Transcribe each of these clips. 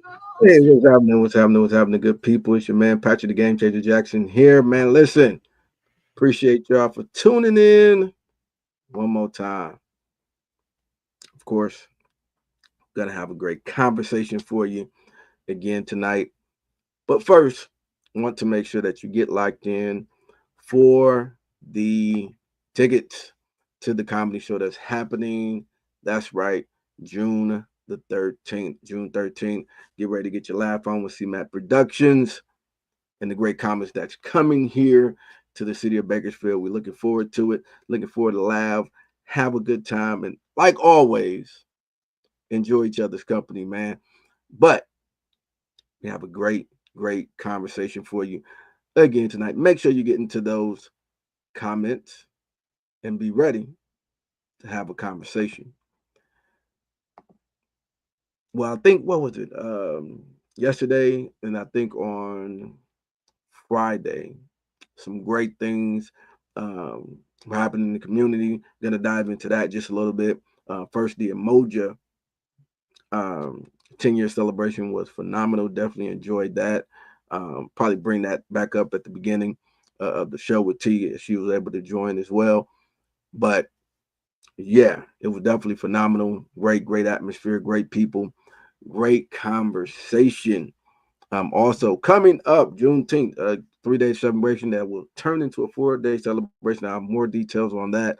Hey, what's happening? What's happening? What's happening, good people? It's your man, Patrick the Game Changer Jackson here, man. Listen, appreciate y'all for tuning in one more time. Of course, gonna have a great conversation for you again tonight. But first, I want to make sure that you get locked in for the tickets to the comedy show that's happening. That's right, June the 13th. June 13th. Get ready to get your laugh on with CMAT Productions and the great comments that's coming here to the city of Bakersfield. We're looking forward to it, looking forward to laugh, have a good time, and like always, enjoy each other's company, man. But we have a great conversation for you again tonight. Make sure you get into those comments and be ready to have a conversation. Well, I think what was it? Yesterday, and I think on Friday, some great things happening in the community. Gonna dive into that just a little bit. First, the Emoja 10-year celebration was phenomenal. Definitely enjoyed that. Probably bring that back up at the beginning of the show with T. She was able to join as well. But yeah, it was definitely phenomenal. Great atmosphere, great people, great conversation. Also coming up Juneteenth, 3-day celebration that will turn into a 4-day celebration. I have more details on that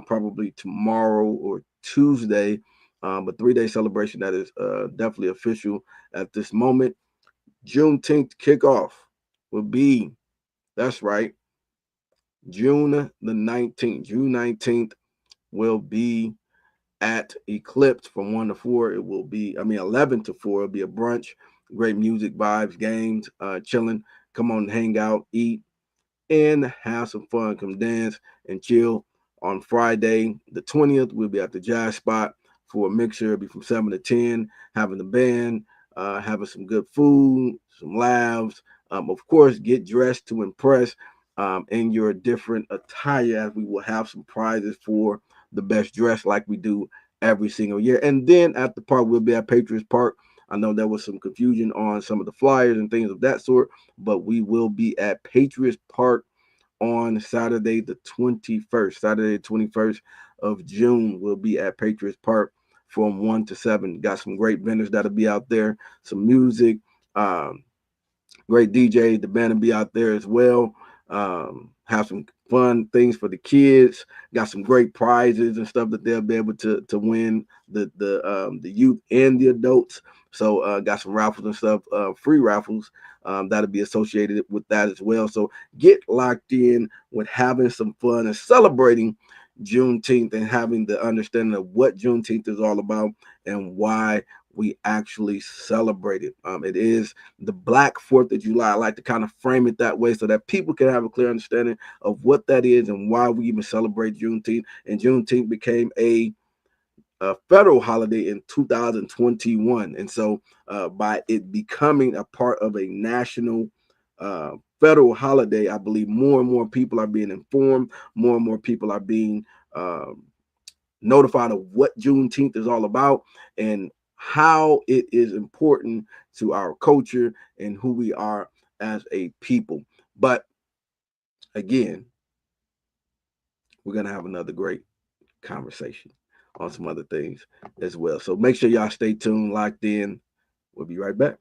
probably tomorrow or Tuesday. But 3-day celebration that is definitely official at this moment. Juneteenth kickoff will be, that's right, June the 19th. June 19th will be at Eclipse from 1 to 4. It will be, 11 to 4. It'll be a brunch, great music, vibes, games, chilling. Come on, hang out, eat, and have some fun. Come dance and chill. On Friday, the 20th, we'll be at the Jazz Spot for a mixer. It'll be from 7 to 10, having the band, having some good food, some laughs. Of course, get dressed to impress in your different attire, as we will have some prizes for the best dress like we do every single year. And then at the park, we'll be at Patriots Park. I know there was some confusion on some of the flyers and things of that sort, but we will be at Patriots Park on Saturday the 21st. Saturday the 21st of June, we'll be at Patriots Park from 1 to 7. Got some great vendors that'll be out there, some music, great DJs. The band will be out there as well. Have some fun things for the kids. Got some great prizes and stuff that they'll be able to win, the youth and the adults. So got some raffles and stuff, free raffles that'll be associated with that as well. So get locked in with having some fun and celebrating Juneteenth and having the understanding of what Juneteenth is all about and why we actually celebrate it. It is the Black 4th of July. I like to kind of frame it that way so that people can have a clear understanding of what that is and why we even celebrate Juneteenth. And Juneteenth became a federal holiday in 2021. And so by it becoming a part of a national federal holiday, I believe more and more people are being informed, more and more people are being notified of what Juneteenth is all about and how it is important to our culture and who we are as a people. But again, we're going to have another great conversation on some other things as well. So make sure y'all stay tuned, locked in. We'll be right back.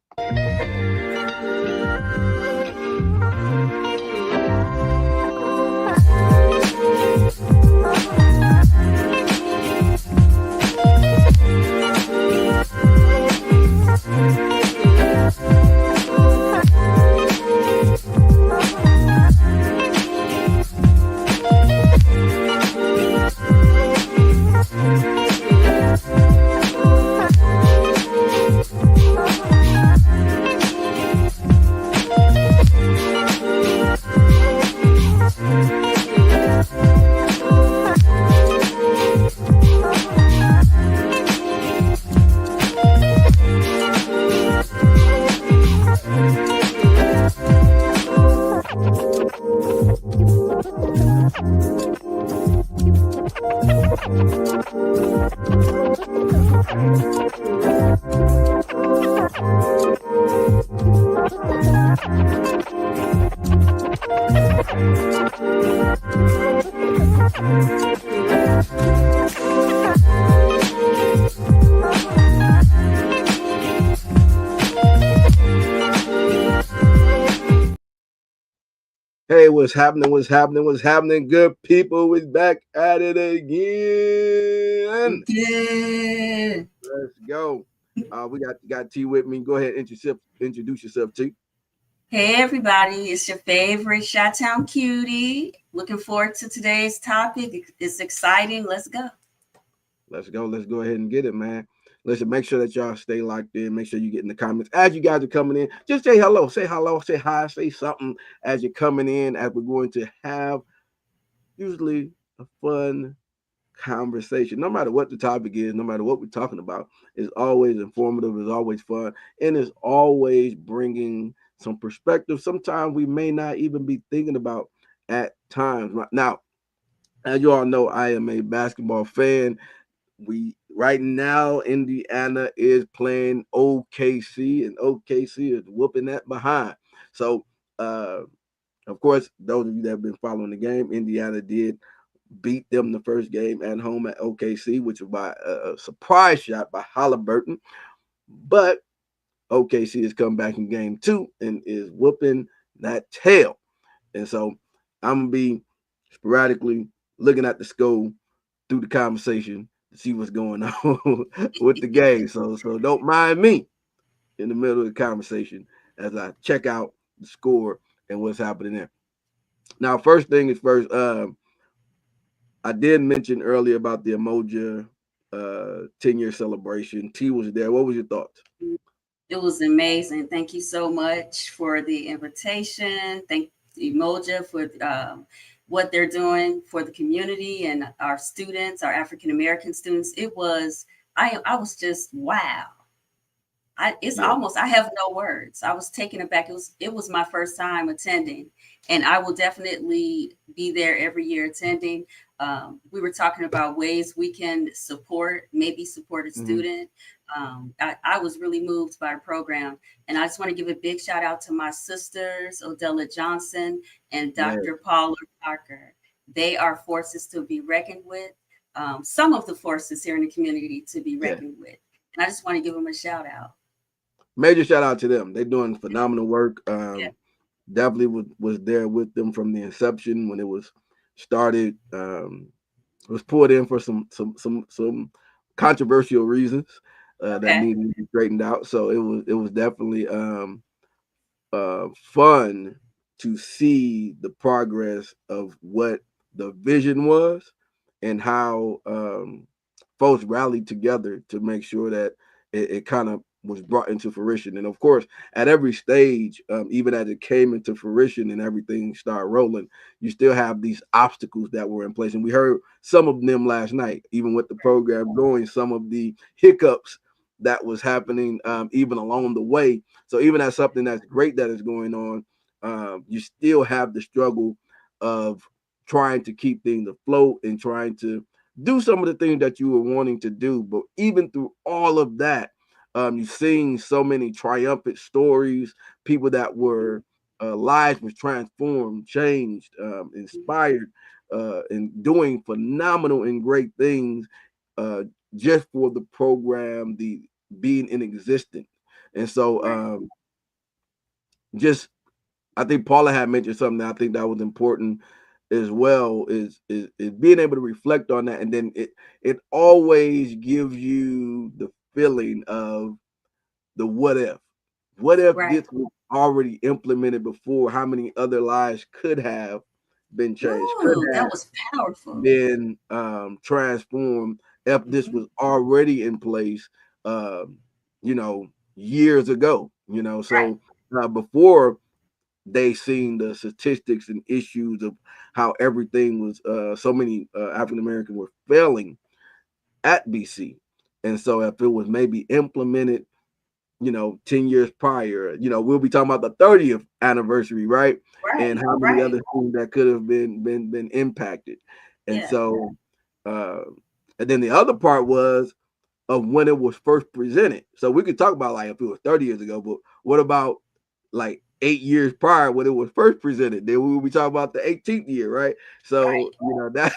Hey, what's happening? What's happening? What's happening? Good people, we back at it again. Good. Let's go. We got T with me. Go ahead, introduce yourself, T. Hey, everybody. It's your favorite Chi-Town cutie. Looking forward to today's topic. It's exciting. Let's go. Let's go. Let's go ahead and get it, man. Listen, make sure that y'all stay locked in. Make sure you get in the comments as you guys are coming in. Just say hello, say hi, say something as you're coming in. As we're going to have usually a fun conversation, no matter what the topic is, no matter what we're talking about, is always informative, is always fun, and is always bringing some perspective. Sometimes we may not even be thinking about at times. Now, as you all know, I am a basketball fan. We right now Indiana is playing OKC, and OKC is whooping that behind. So, uh, of course, those of you that have been following the game, Indiana did beat them the first game at home at OKC, which was by a surprise shot by Halliburton. But OKC has come back in game two and is whooping that tail. And so I'm gonna be sporadically looking at the score through the conversation to see what's going on with the game. So don't mind me in the middle of the conversation as I check out the score and what's happening there. Now, first thing is first. I did mention earlier about the Emoja 10-year celebration. T was there. What was your thoughts? It was amazing. Thank you so much for the invitation. Thank Emoja for what they're doing for the community and our students, our African American students. I was just wow. It's Yeah. almost I have no words. I was taken aback. It was my first time attending, and I will definitely be there every year attending. We were talking about ways we can maybe support a Hmm. student. I was really moved by the program, and I just want to give a big shout out to my sisters, Odella Johnson and Yeah. Dr. Paula Parker. They are forces to be reckoned with. Some of the forces here in the community to be Yeah. reckoned with, and I just want to give them a shout out. Major shout out to them. They're doing phenomenal work. Yeah. Definitely was there with them from the inception when it was started. It was poured in for some controversial reasons that Okay. needed to be straightened out. So it was definitely fun to see the progress of what the vision was and how folks rallied together to make sure that it kind of was brought into fruition. And of course, at every stage, even as it came into fruition and everything started rolling, you still have these obstacles that were in place. And we heard some of them last night, even with the program going, some of the hiccups that was happening even along the way. So even as something that's great that is going on, you still have the struggle of trying to keep things afloat and trying to do some of the things that you were wanting to do. But even through all of that, you've seen so many triumphant stories, people that were lives was transformed, changed, inspired, and doing phenomenal and great things uh, just for the program, the being in existence. And so Right. just I think Paula had mentioned something that I think that was important as well is being able to reflect on that, and then it always gives you the feeling of the what if. What if Right. this was already implemented before? How many other lives could have been changed? Could Ooh, have that was powerful. been transformed if this Hmm. was already in place, um, years ago. Right. So before they seen the statistics and issues of how everything was so many African Americans were failing at BC. And so if it was maybe implemented, 10 years prior, we'll be talking about the 30th anniversary, right? And Right. how many Right. other things that could have been impacted. And Yeah. so uh and then the other part was of when it was first presented. So we could talk about like if it was 30 years ago, but what about like 8 years prior when it was first presented? Then we will be talking about the 18th year, right? So Right. that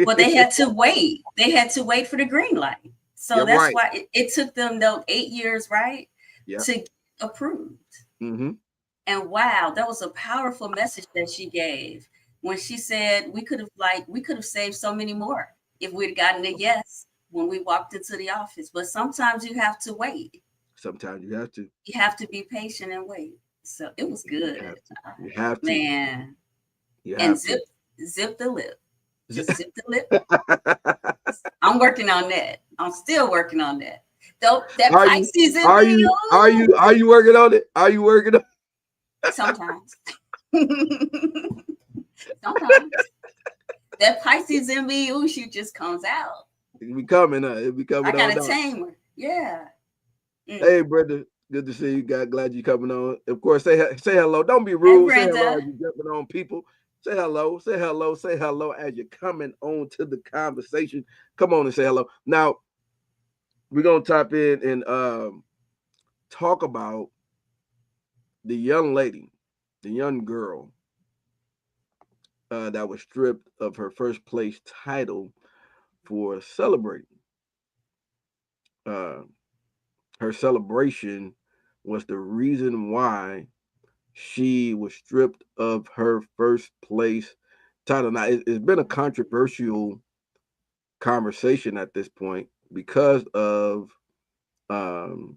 Well, they had to wait. They had to wait for the green light. So you're that's right. why it took them those 8 years, right, Yeah. to get approved. Mm-hmm. And wow, that was a powerful message that she gave when she said we could have saved so many more if we'd gotten a yes when we walked into the office. But sometimes you have to wait. Sometimes you have to. You have to be patient and wait. So it was You good, have to. You have to. man. You And have to. zip the lip. Just zip the lip. I'm working on that. I'm still working on that. Though that Are you? Pisces in Are me, you? Are ooh, you? Are you working on it? Are you working on? sometimes. Sometimes. That Pisces in me, ooh, she just comes out. It be coming. It be I coming got on a down. tamer. Yeah. Mm. Hey, brother. Good to see you. Glad you coming on. Of course, say hello. Don't be Hey, rude. Say hello Brenda. as you jumping on people. Say hello. Say hello. Say hello as you're coming on to the conversation. Come on and say hello. Now we're gonna tap in and talk about the young lady, the young girl that was stripped of her first place title for celebrating. Uh, Her celebration was the reason why she was stripped of her first place title. Now, it's been a controversial conversation at this point um,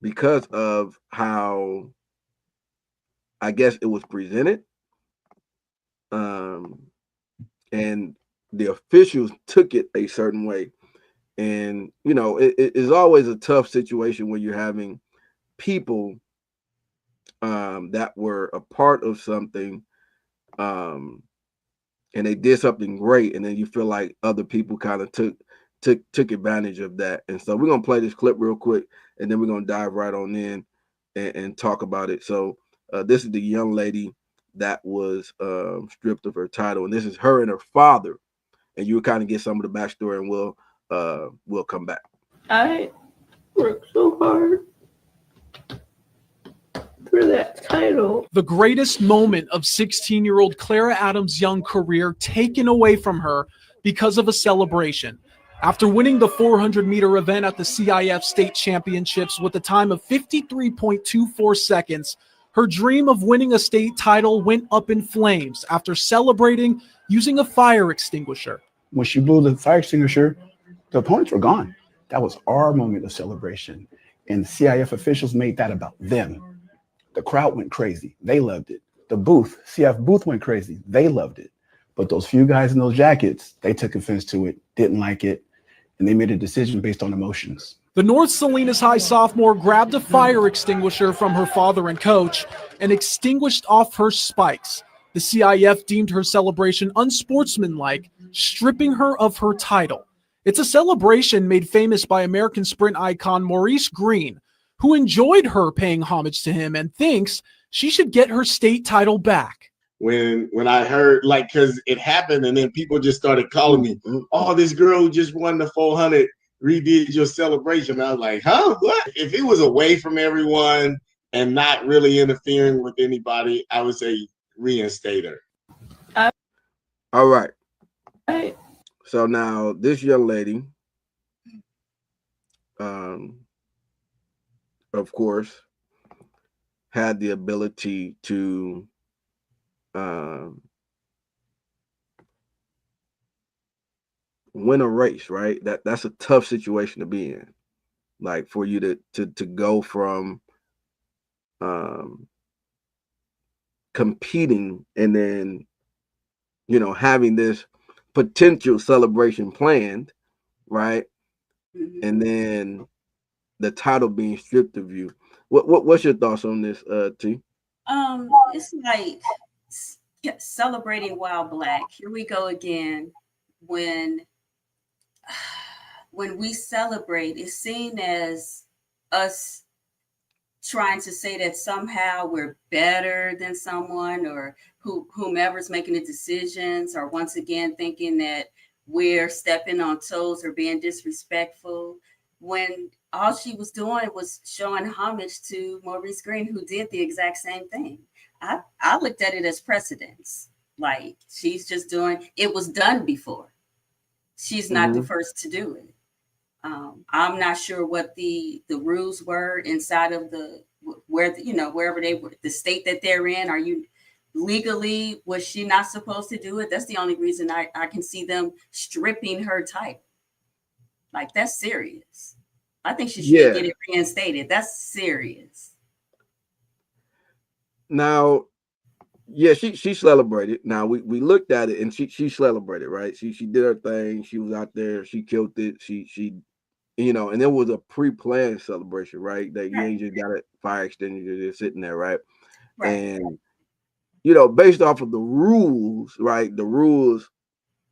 because of how I guess it was presented, um, and the officials took it a certain way. And it is always a tough situation when you're having people that were a part of something, um, and they did something great, and then you feel like other people kind of took advantage of that. And so we're gonna play this clip real quick, and then we're gonna dive right on in and talk about it. So this is the young lady that was stripped of her title, and this is her and her father. And you will kind of get some of the backstory, and we'll come back. I worked so hard for that title. The greatest moment of 16-year-old Clara Adams' young career taken away from her because of a celebration. After winning the 400-meter event at the CIF State Championships with a time of 53.24 seconds, her dream of winning a state title went up in flames after celebrating using a fire extinguisher. When she blew the fire extinguisher, the opponents were gone. That was our moment of celebration. And CIF officials made that about them. The crowd went crazy. They loved it. The CIF booth went crazy. They loved it. But those few guys in those jackets, they took offense to it, didn't like it, and they made a decision based on emotions. The North Salinas High sophomore grabbed a fire extinguisher from her father and coach and extinguished off her spikes. The CIF deemed her celebration unsportsmanlike, stripping her of her title. It's a celebration made famous by American sprint icon Maurice Green, who enjoyed her paying homage to him and thinks she should get her state title back. When I heard, like, because it happened and then people just started calling me, oh, this girl who just won the 400 redid your celebration. I was like, huh, what? If it was away from everyone and not really interfering with anybody, I would say reinstate her. All right. I So now this young lady, of course, had the ability to win a race, right? That's a tough situation to be in. Like for you to go from competing and then having this potential celebration planned, right? Mhm. And then the title being stripped of you. What's your thoughts on this, T? It's like celebrating while black. Here we go again. When when we celebrate, it's seen as us trying to say that somehow we're better than someone or whomever's making the decisions, or once again thinking that we're stepping on toes or being disrespectful, when all she was doing was showing homage to Maurice Green, who did the exact same thing. I looked at it as precedence. Like she's just doing it was done before. She's not the Mm-hmm. first to do it. I'm not sure what the rules were inside of where, you know, wherever they were, the state that they're in. Are you legally, was she not supposed to do it? That's the only reason I can see them stripping her title. Like, that's serious. I think she should get it reinstated. That's serious. Now, yeah, she celebrated. Now we looked at it and she celebrated, right? She did her thing. She was out there. She killed it. She you know, and it was a pre-planned celebration, right? That you ain't just got a fire extinguisher just sitting there, right? Right. And you know, based off of the rules, right? The rules,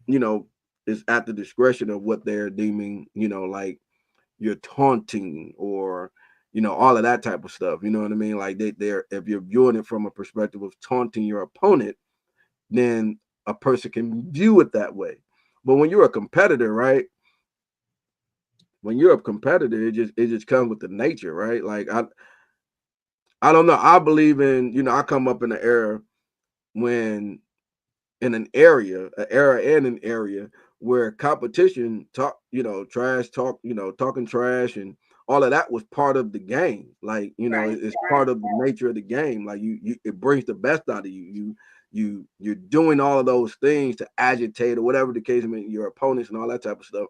you know, is at the discretion of what they're deeming, you know, like you're taunting or you know all of that type of stuff. You know what I mean? Like they're if you're viewing it from a perspective of taunting your opponent, then a person can view it that way. But when you're a competitor, right? When you're a competitor, it just comes with the nature, right? Like I don't know. I believe in, you know, I come up in an era when in an era and an area where competition talk, you know, trash talk, you know, talking trash and all of that was part of the game. Like, you know, it's part of the nature of the game. Like you it brings the best out of you. You're doing all of those things to agitate or whatever the case may be, your opponents and all that type of stuff.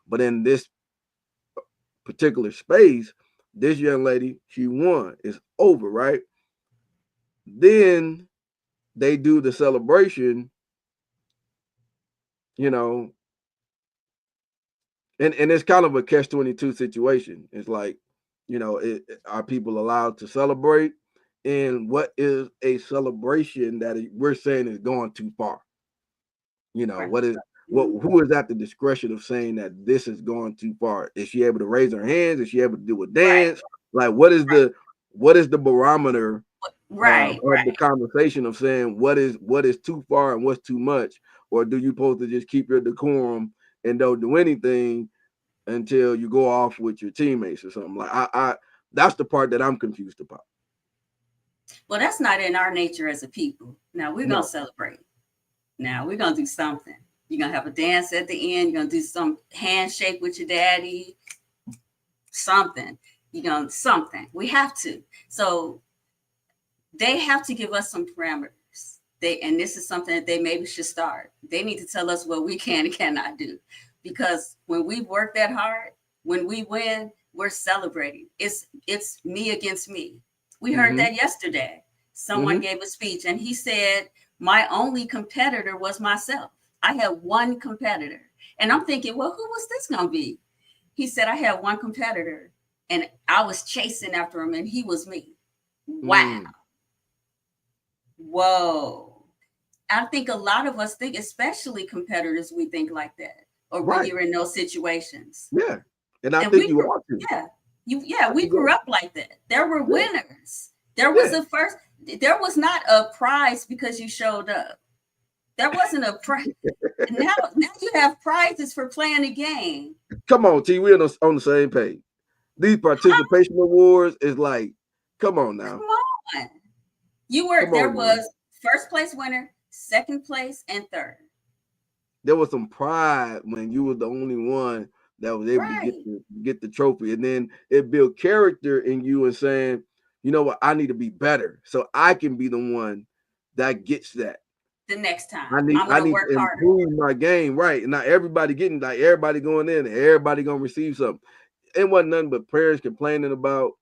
But in this particular space, this young lady, she won. It's over, right? Then they do the celebration, you know, and it's kind of a catch-22 situation. It's like, you know, are people allowed to celebrate? And what is a celebration that we're saying is going too far? You know, who is at the discretion of saying that this is going too far? Is she able to raise her hands? Is she able to do a dance? Like, what is the barometer of the conversation of saying what is too far and what's too much? Or do you supposed to just keep your decorum and don't do anything until you go off with your teammates or something? Like I that's the part that I'm confused about. Well, that's not in our nature as a people. Now we're gonna celebrate. Now we're gonna do something. You're gonna have a dance at the end. You're gonna do some handshake with your daddy. Something. You're gonna something. We have to. So they have to give us some parameters. And this is something that they maybe should start. They need to tell us what we can and cannot do. Because when we work that hard, when we win, we're celebrating. It's me against me. We heard that yesterday. Someone gave a speech and he said, my only competitor was myself. I had one competitor. And I'm thinking, well, who was this going to be? He said, I had one competitor and I was chasing after him and he was me. Wow. Whoa. I think a lot of us think, especially competitors, we think like that. Or when you're in those situations. Yeah. And I think you ought to. Yeah. We grew up like that. There were winners. There was there was not a prize because you showed up. There wasn't a prize. now you have prizes for playing the game. Come on, T. We're on the same page. These participation awards is like, come on now. Come on. There was first place winner, second place, and third. There was some pride when you were the only one that was able to get the trophy. And then it built character in you and saying, you know what, I need to be better so I can be the one that gets that. The next time. I need to improve my game, right? And not everybody getting, like everybody going in and everybody gonna receive something. It wasn't nothing but parents complaining about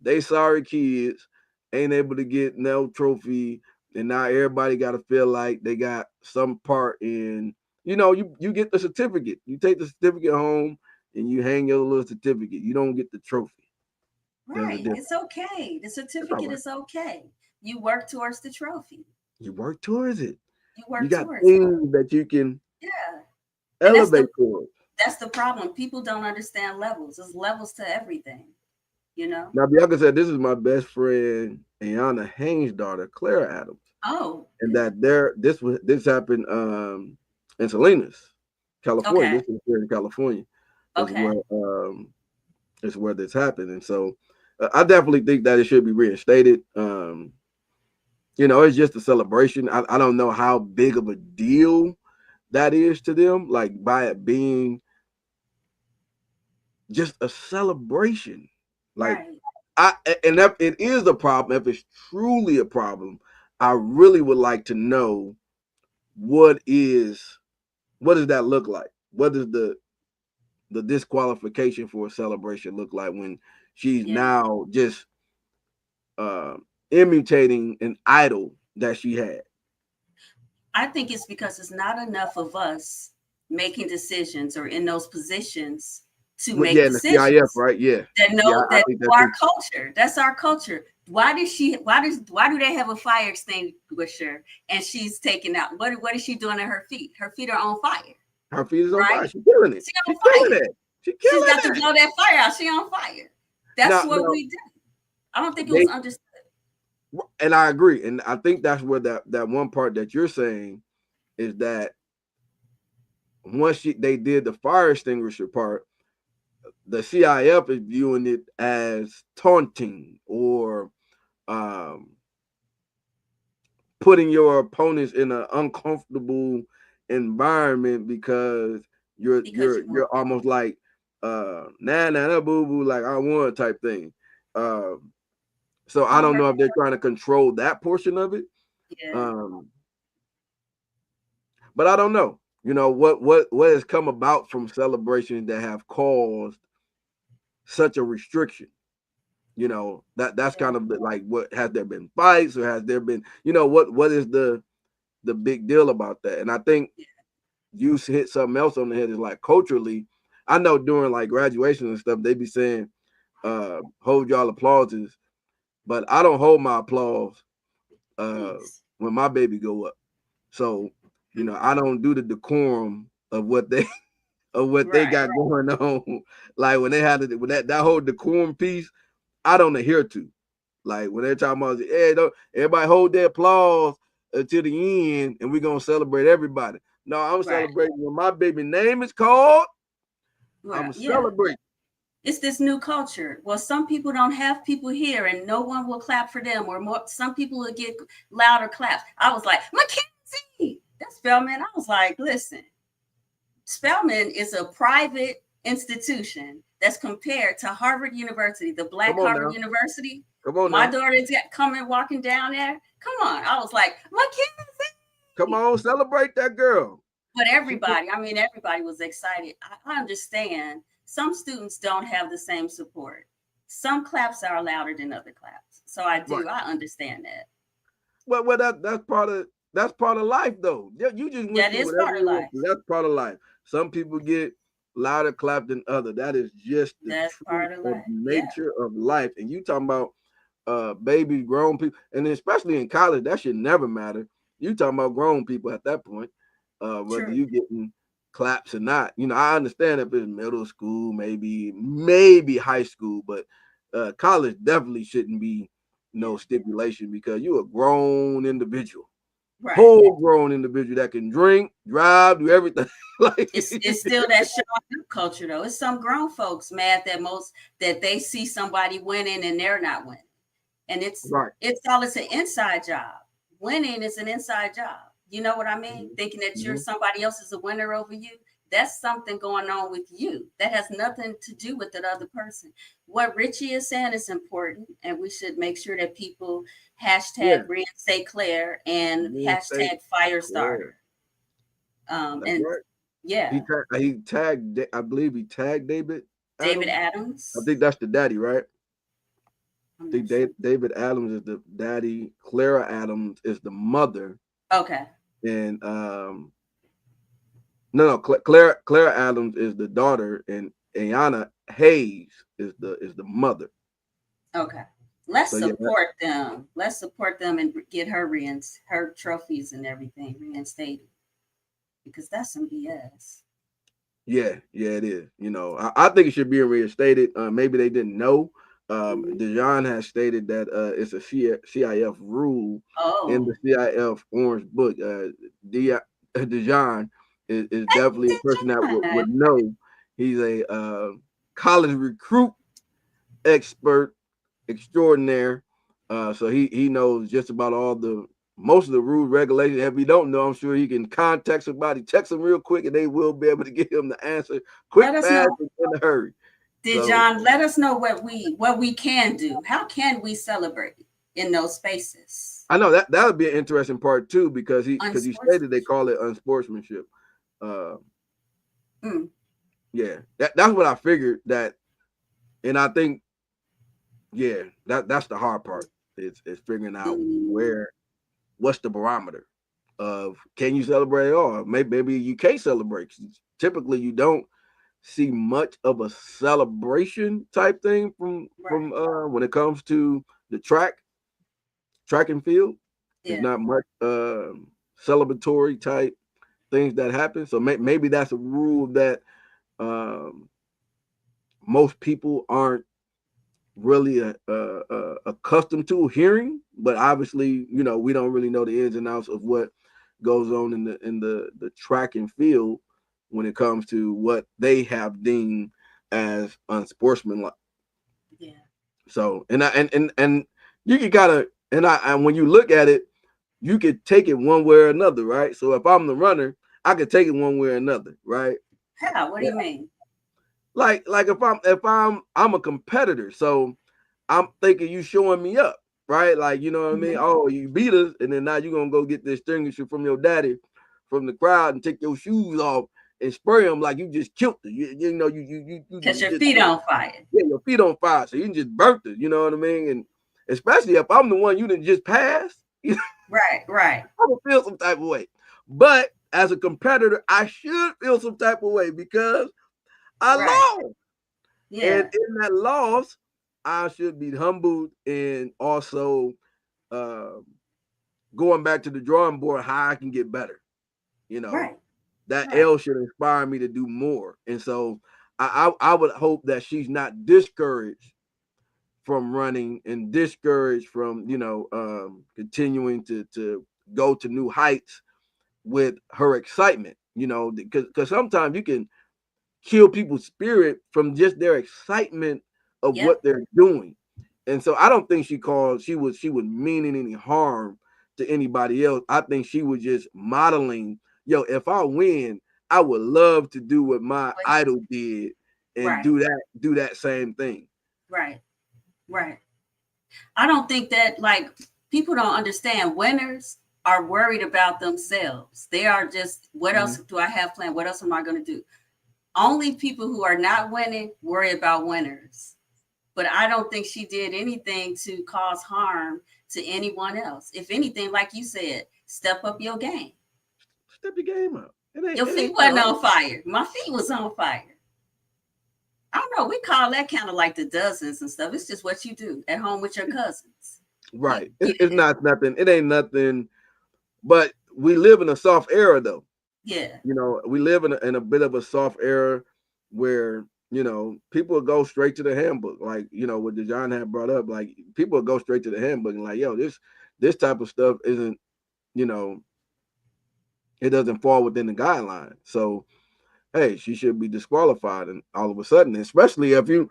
they sorry kids ain't able to get no trophy. And now everybody got to feel like they got some part in, you know, you get the certificate. You take the certificate home and you hang your little certificate. You don't get the trophy. Right. It's okay. The certificate is okay. You work towards the trophy. You work towards it. You got things that you can elevate towards. That's the problem. People don't understand levels. There's levels to everything. You know. Now, Bianca said, "This is my best friend, Ayana Haynes' daughter, Clara Adams." Oh. And that this happened in Salinas, California. This is here in California. Is where this happened, and so I definitely think that it should be reinstated. You know, it's just a celebration. I don't know how big of a deal that is to them, like by it being just a celebration. Like and if it is a problem, if it's truly a problem, I really would like to know what does that look like? What does the disqualification for a celebration look like when she's Yeah. now just uh, imitating an idol that she had? I think it's because it's not enough of us making decisions or in those positions to But make yeah, in the CIF, decisions right? Yeah, that yeah, know I that think know our culture. That's our culture. Why do they have a fire extinguisher and she's taking out? What is she doing at her feet? Her feet are on fire. her feet is on Right? fire. She's killing it. She on She's killing fire. it. She's She's killing got to it. blow that fire out. She on fire. That's what Now, we do. I don't think it they, was understood. and I agree, and I think that's where that one part that you're saying is that once they did the fire extinguisher part, the CIF is viewing it as taunting or um, putting your opponents in an uncomfortable environment because you're almost like nah boo boo, like I won type thing. So I don't know if they're trying to control that portion of it. Yeah. But I don't know. You know what has come about from celebrations that have caused such a restriction. You know, that's kind of like, what has there been fights, or has there been, what is the big deal about that? And I think you hit something else on the head, is like culturally, I know during like graduation and stuff, they be saying, hold y'all applauses, but I don't hold my applause when my baby go up. So, I don't do the decorum of what they got going on. Like when they had it, when that whole decorum piece, I don't adhere to. Like when they're talking about, hey, don't everybody hold their applause until the end, and we're gonna celebrate everybody. No, I'm celebrating when my baby name is called. I'm celebrating. It's this new culture. Well, some people don't have people here, and no one will clap for them, or more. Some people will get louder claps. I was like, Mackenzie, that's Spelman. I was like, listen, Spelman is a private institution that's compared to Harvard University, the Black Harvard University. Come on, my daughter's coming walking down there. Come on, I was like, Mackenzie, come on, celebrate that girl. But everybody was excited. I understand some students don't have the same support. Some claps are louder than other claps. So I understand that. Well, that's part of life, though. You just went through whatever you went through. That's part of life. Some people get louder clap than other. That is just that's part of life. Nature of life. And you talking about babies, grown people, and especially in college, that should never matter. You talking about grown people at that point, whether you getting claps or not. I understand if it's middle school, maybe high school, but college definitely shouldn't be no stipulation, because you're a grown individual. Right. Whole grown individual that can drink, drive, do everything. Like it's still that showing up culture, though. It's some grown folks mad that they see somebody winning and they're not winning, and it's an inside job. Winning is an inside job. You know what I mean? Mm-hmm. Thinking that you're somebody else is a winner over you. That's something going on with you. That has nothing to do with that other person. What Richie is saying is important, and we should make sure that people hashtag reinstate Claire and hashtag Firestarter. He tagged. I believe he tagged David. David Adams. I think that's the daddy, right? I think David Adams is the daddy. Clara Adams is the mother. Okay. And no, Clara Adams is the daughter, and Ayanna Hayes is the mother. Okay. Let's support them. Let's support them and get her trophies and everything reinstated, because that's some BS. Yeah, it is. I think it should be reinstated. Maybe they didn't know. Dejan has stated that it's a CIF rule in the CIF Orange Book. Dejan is definitely a person that would know. He's a college recruit expert extraordinaire. So he knows just about most of the rules, regulations. If he don't know, I'm sure he can contact somebody, text them real quick, and they will be able to get him the answer quick, fast, and in a hurry. Did John let us know what we can do? How can we celebrate in those spaces? I know that would be an interesting part too, because he stated they call it unsportsmanship. Yeah, that's what I figured that, and I think, yeah, that's the hard part. Is figuring out what's the barometer of, can you celebrate at all? Maybe you can't celebrate. Typically, you don't see much of a celebration type thing from when it comes to the track and field. There's not much celebratory type things that happen. So maybe that's a rule that most people aren't really accustomed to hearing. But obviously, we don't really know the ins and outs of what goes on in the track and field when it comes to what they have deemed as unsportsmanlike. Yeah. So and you can gotta and when you look at it, you could take it one way or another, right? So if I'm the runner, I could take it one way or another, right? How? What do you mean? Like if I'm a competitor, so I'm thinking you showing me up, right? Like, you know what I mean? Oh, you beat us, and then now you're gonna go get the extinguisher from your daddy from the crowd and take your shoes off and spray them like you just killed her. You know, you because your feet on fire. Yeah, your feet on fire, so you just burnt it. You know what I mean? And especially if I'm the one you didn't just pass, right. I would feel some type of way. But as a competitor, I should feel some type of way because I lost. Yeah. And in that loss, I should be humbled and also going back to the drawing board, how I can get better. That L should inspire me to do more. And so I would hope that she's not discouraged from running and discouraged from, continuing to go to new heights with her excitement, because sometimes you can kill people's spirit from just their excitement of what they're doing. And so I don't think she was meaning any harm to anybody else. I think she was just modeling, if I win, I would love to do what my idol did and do that same thing. Right. I don't think that, like, people don't understand. Winners are worried about themselves. They are just, what else do I have planned? What else am I going to do? Only people who are not winning worry about winners. But I don't think she did anything to cause harm to anyone else. If anything, like you said, step up your game. Step your game up. Your feet wasn't on fire. My feet was on fire. I don't know. We call that kind of like the dozens and stuff. It's just what you do at home with your cousins. Right. It's not nothing. It ain't nothing. But we live in a soft era, though. Yeah. We live in a bit of a soft era where, people go straight to the handbook. Like, what DeJohn had brought up, like, people go straight to the handbook and like, this type of stuff isn't, it doesn't fall within the guidelines. So, hey, she should be disqualified. And all of a sudden, especially if you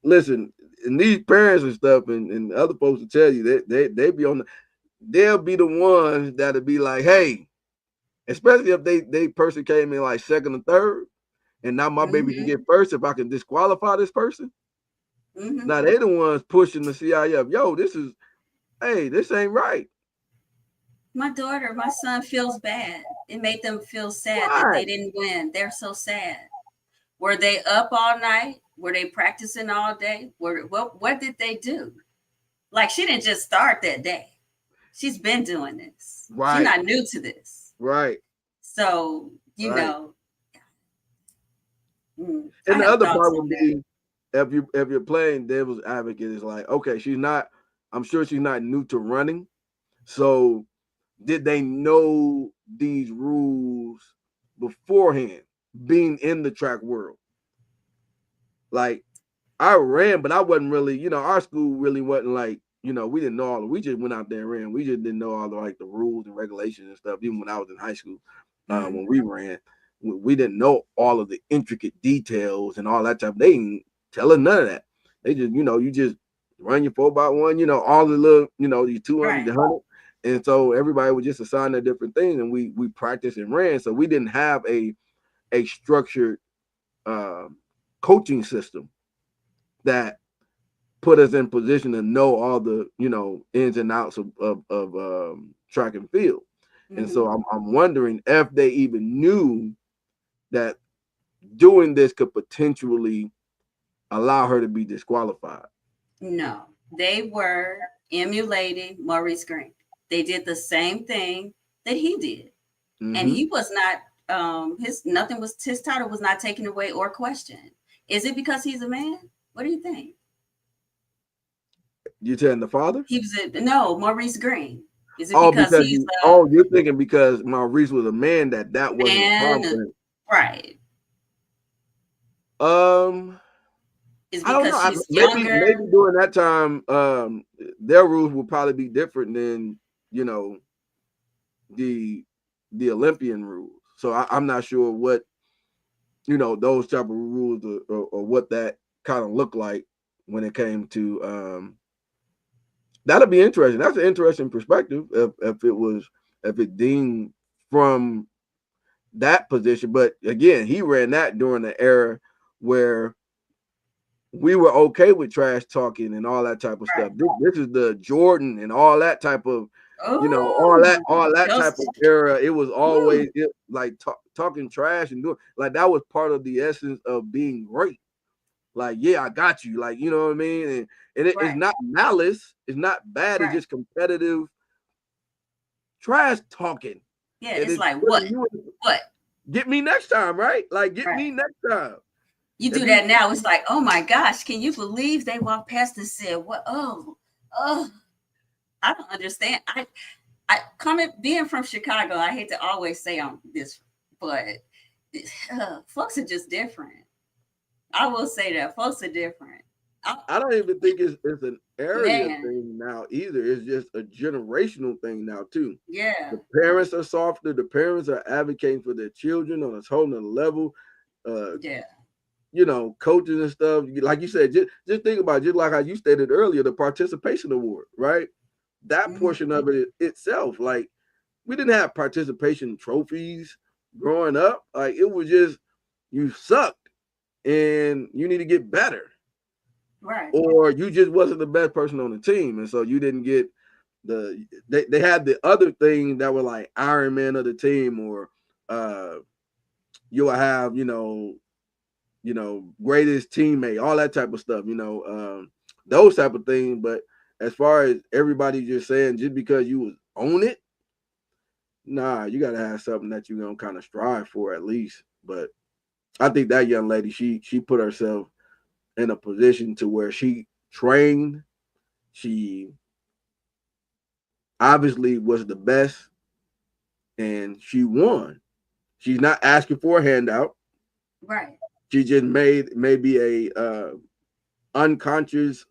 listen, and these parents and stuff and other folks will tell you they be they'll be the ones that'll be like, hey, especially if they person came in like second or third, and now my baby can get first if I can disqualify this person. Now they the ones pushing the CIF. Yo, this ain't right. My son feels bad. It made them feel sad that they didn't win. They're so sad. Were they up all night? Were they practicing all day? What did they do? Like, she didn't just start that day. She's been doing this. Right. She's not new to this. Right. So, you know. And the other part would be, if you're playing devil's advocate, is like, okay, I'm sure she's not new to running. So did they know these rules beforehand, being in the track world? Like, I ran, but I wasn't really, our school really wasn't like, we didn't know we just went out there and ran. We just didn't know all the rules and regulations and stuff, even when I was in high school. When we ran, we didn't know all of the intricate details and all that type. They didn't tell us none of that. They just, you just run your 4x1, all the little, these 200, 100. And so everybody would just assign their different things, and we practiced and ran. So we didn't have a structured coaching system. that put us in position to know all the, you know, ins and outs of track and field. And so I'm wondering if they even knew that doing this could potentially allow her to be disqualified. No, they were emulating Maurice Green. They did the same thing that he did. And he was not his title was not taken away or questioned. Is it because he's a man? What do you think? You telling the father? He was no Maurice Green. Is it Oh, because because he's you're thinking because Maurice was a man that wasn't a man? problem. Right. Is I don't know. because she's Maybe younger. during that time, their rules would probably be different than, you know, the Olympian rules. So I'm not sure what, you know, those type of rules or what that kind of looked like when it came to that'll be interesting. That's an interesting perspective if it deemed from that position. But again, he ran that during the era where we were okay with trash talking and all that type of stuff. This is the Jordan and all that type of, you know, all that type of era. It was always like talking trash and doing like that was part of the essence of being great. Like, yeah, I got you. Like, you know what I mean? And it's not malice. It's not bad. It's just competitive trash talking. Yeah, and it's like what? Get me next time, right? Like, get me next time. You do that now, it's like, oh my gosh, can you believe they walked past and said, what? Oh, I don't understand. I being from Chicago, I hate to always say I'm this, but folks are just different. I will say that folks are different. I don't even think it's an area thing now either. It's just a generational thing now too. Yeah. The parents are softer. The parents are advocating for their children on a whole nother level. You know, coaches and stuff. Like you said, just think about it, just like how you stated earlier, the participation award, right? That portion of it itself, like we didn't have participation trophies growing up. Like it was just you sucked and you need to get better. Right. Or you just wasn't the best person on the team. And so you didn't get they had the other thing that were like Iron Man of the team, or you'll have, you know, greatest teammate, all that type of stuff, you know, those type of things. But as far as everybody just saying, just because you was on it, nah, you gotta have something that you're gonna kind of strive for at least. But I think that young lady, she put herself in a position to where she trained, she obviously was the best, and she won. She's not asking for a handout. Right. She just made maybe a unconscious,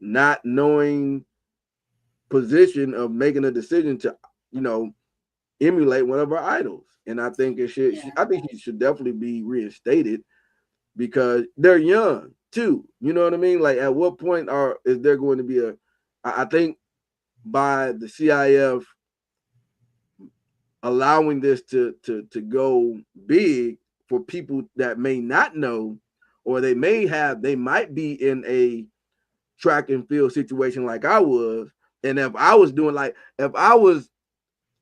not knowing position of making a decision to, you know, emulate one of her idols. And I think it should. I think she should definitely be reinstated because they're young too. You know what I mean? Like, at what point is there going to be a? I think by the CIF allowing this to go big for people that may not know, or they might be in a track and field situation like I was. And if I was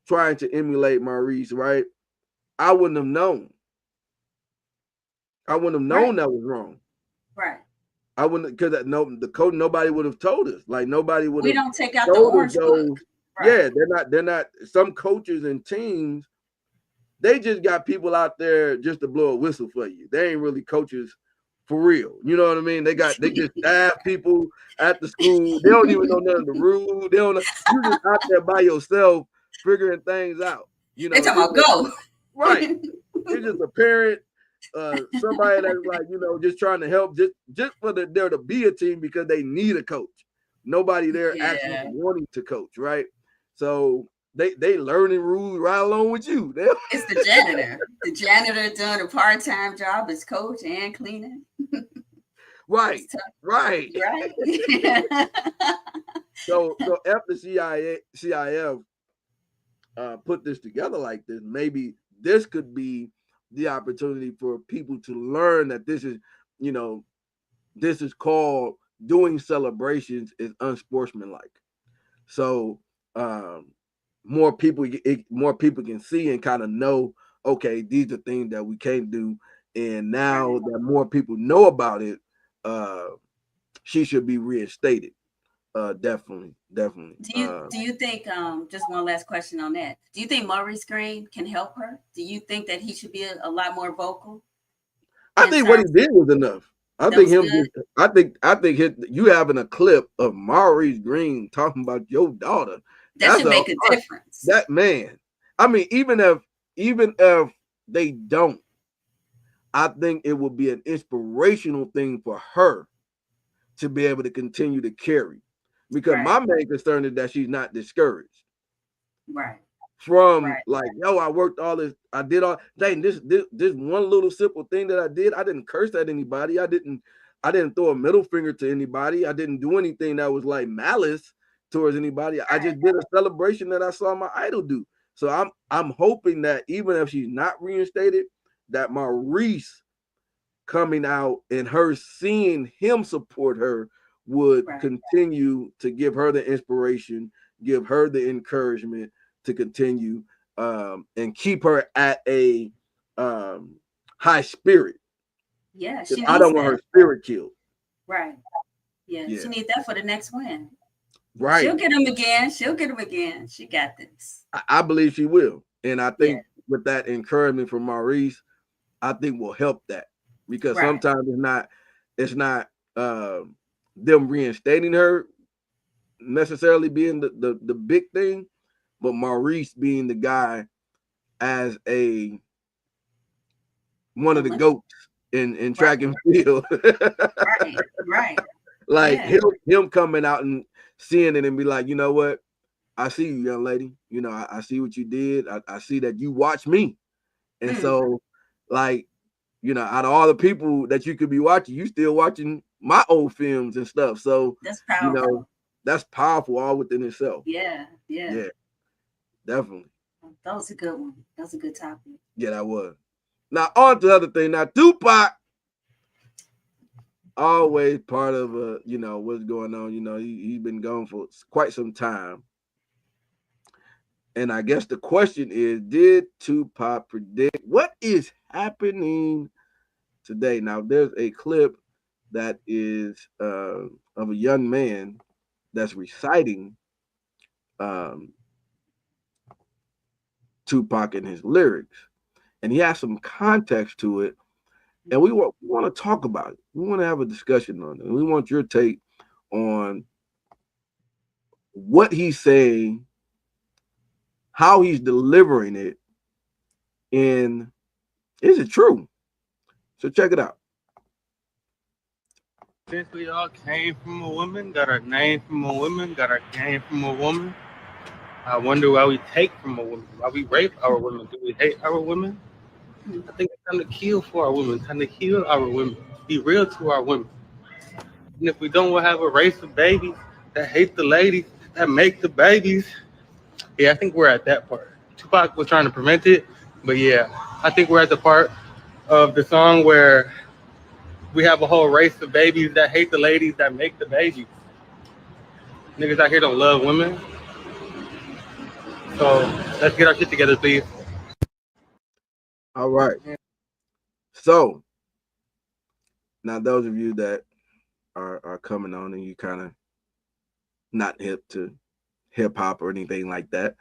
trying to emulate Maurice, right, I wouldn't have known. I wouldn't have known that was wrong. Right. I wouldn't, because the code, nobody would have told us. Like nobody would have. We don't take out the orange book. Right. Yeah, they're not. Some coaches and teams, they just got people out there just to blow a whistle for you. They ain't really coaches for real. You know what I mean? They just staff people at the school. They don't even know none of the rules. They don't know. You just out there by yourself figuring things out. You know, they talking about go. Right. You're just a parent, somebody that's like, you know, just trying to help, just for there to be a team because they need a coach. Nobody there actually wanting to coach, right? So they learning rules right along with you. It's the janitor. The janitor doing a part-time job as coach and cleaning. Right. So after CIF put this together like this, maybe this could be the opportunity for people to learn that this is, you know, this is called doing celebrations is unsportsmanlike. So more people can see and kind of know, okay, these are things that we can't do. And now that more people know about it, she should be reinstated. Definitely. Do you think just one last question on that? Do you think Maurice Green can help her? Do you think that he should be a lot more vocal I in think what he terms did was enough. I that think was him. good? I think you having a clip of Maurice Green talking about your daughter. That That's should a make a difference. that man. I mean, even if they don't, I think it will be an inspirational thing for her to be able to continue to carry. Because Right. my main concern is that she's not discouraged Right. from Right. like, yo, I worked all this, I did all dang this one little simple thing that I did. I didn't curse at anybody. I didn't throw a middle finger to anybody. I didn't do anything that was like malice towards anybody. I Right. just did a celebration that I saw my idol do. So I'm hoping that even if she's not reinstated, that Maurice coming out and her seeing him support her would Right. continue to give her the inspiration, give her the encouragement to continue and keep her at a high spirit. Yeah, she I needs don't want that. her spirit killed. Right. Yeah, Yeah, she needs that for the next win. She'll right. get him again. She'll get him again. She got this. I believe she will. And I Yeah. think with that encouragement from Maurice, I think will help that because Right. sometimes it's not them reinstating her necessarily being the big thing, but Maurice being the guy as a one of the Olympic. goats in track Right. and field. Right. Right. Like Yeah. him coming out and seeing it and be like, you know what? I see you, young lady. You know, I see what you did. I see that you watch me. And Mm, so, like, you know, out of all the people that you could be watching, you still watching my old films and stuff. So, that's you powerful. know, that's powerful all within itself. Yeah. Yeah. Yeah, definitely. That was a good one. That was a good topic. Yeah, that was. Now on to the other thing. Now Tupac always part of what's going on. You know, he's been gone for quite some time. And I guess the question is, did Tupac predict what is happening today? Now there's a clip that is of a young man that's reciting um, Tupac and his lyrics, and he has some context to it, and we want to talk about it. We want to have a discussion on it. We want your take on what he's saying, how he's delivering it, and is it true? So check it out. Since we all came from a woman, got our name from a woman, got our game from a woman, I wonder why we take from a woman, why we rape our women. Do we hate our women? Mm. I think it's time to kill for our women, time to heal our women, be real to our women. And if we don't, we'll have a race of babies that hate the ladies that make the babies. Yeah, I think we're at that part. Tupac was trying to prevent it, but yeah, I think we're at the part of the song where we have a whole race of babies that hate the ladies that make the babies. Niggas out here don't love women. So let's get our shit together, please. All right. So now those of you that are coming on and you kind of not hip to hip hop or anything like that,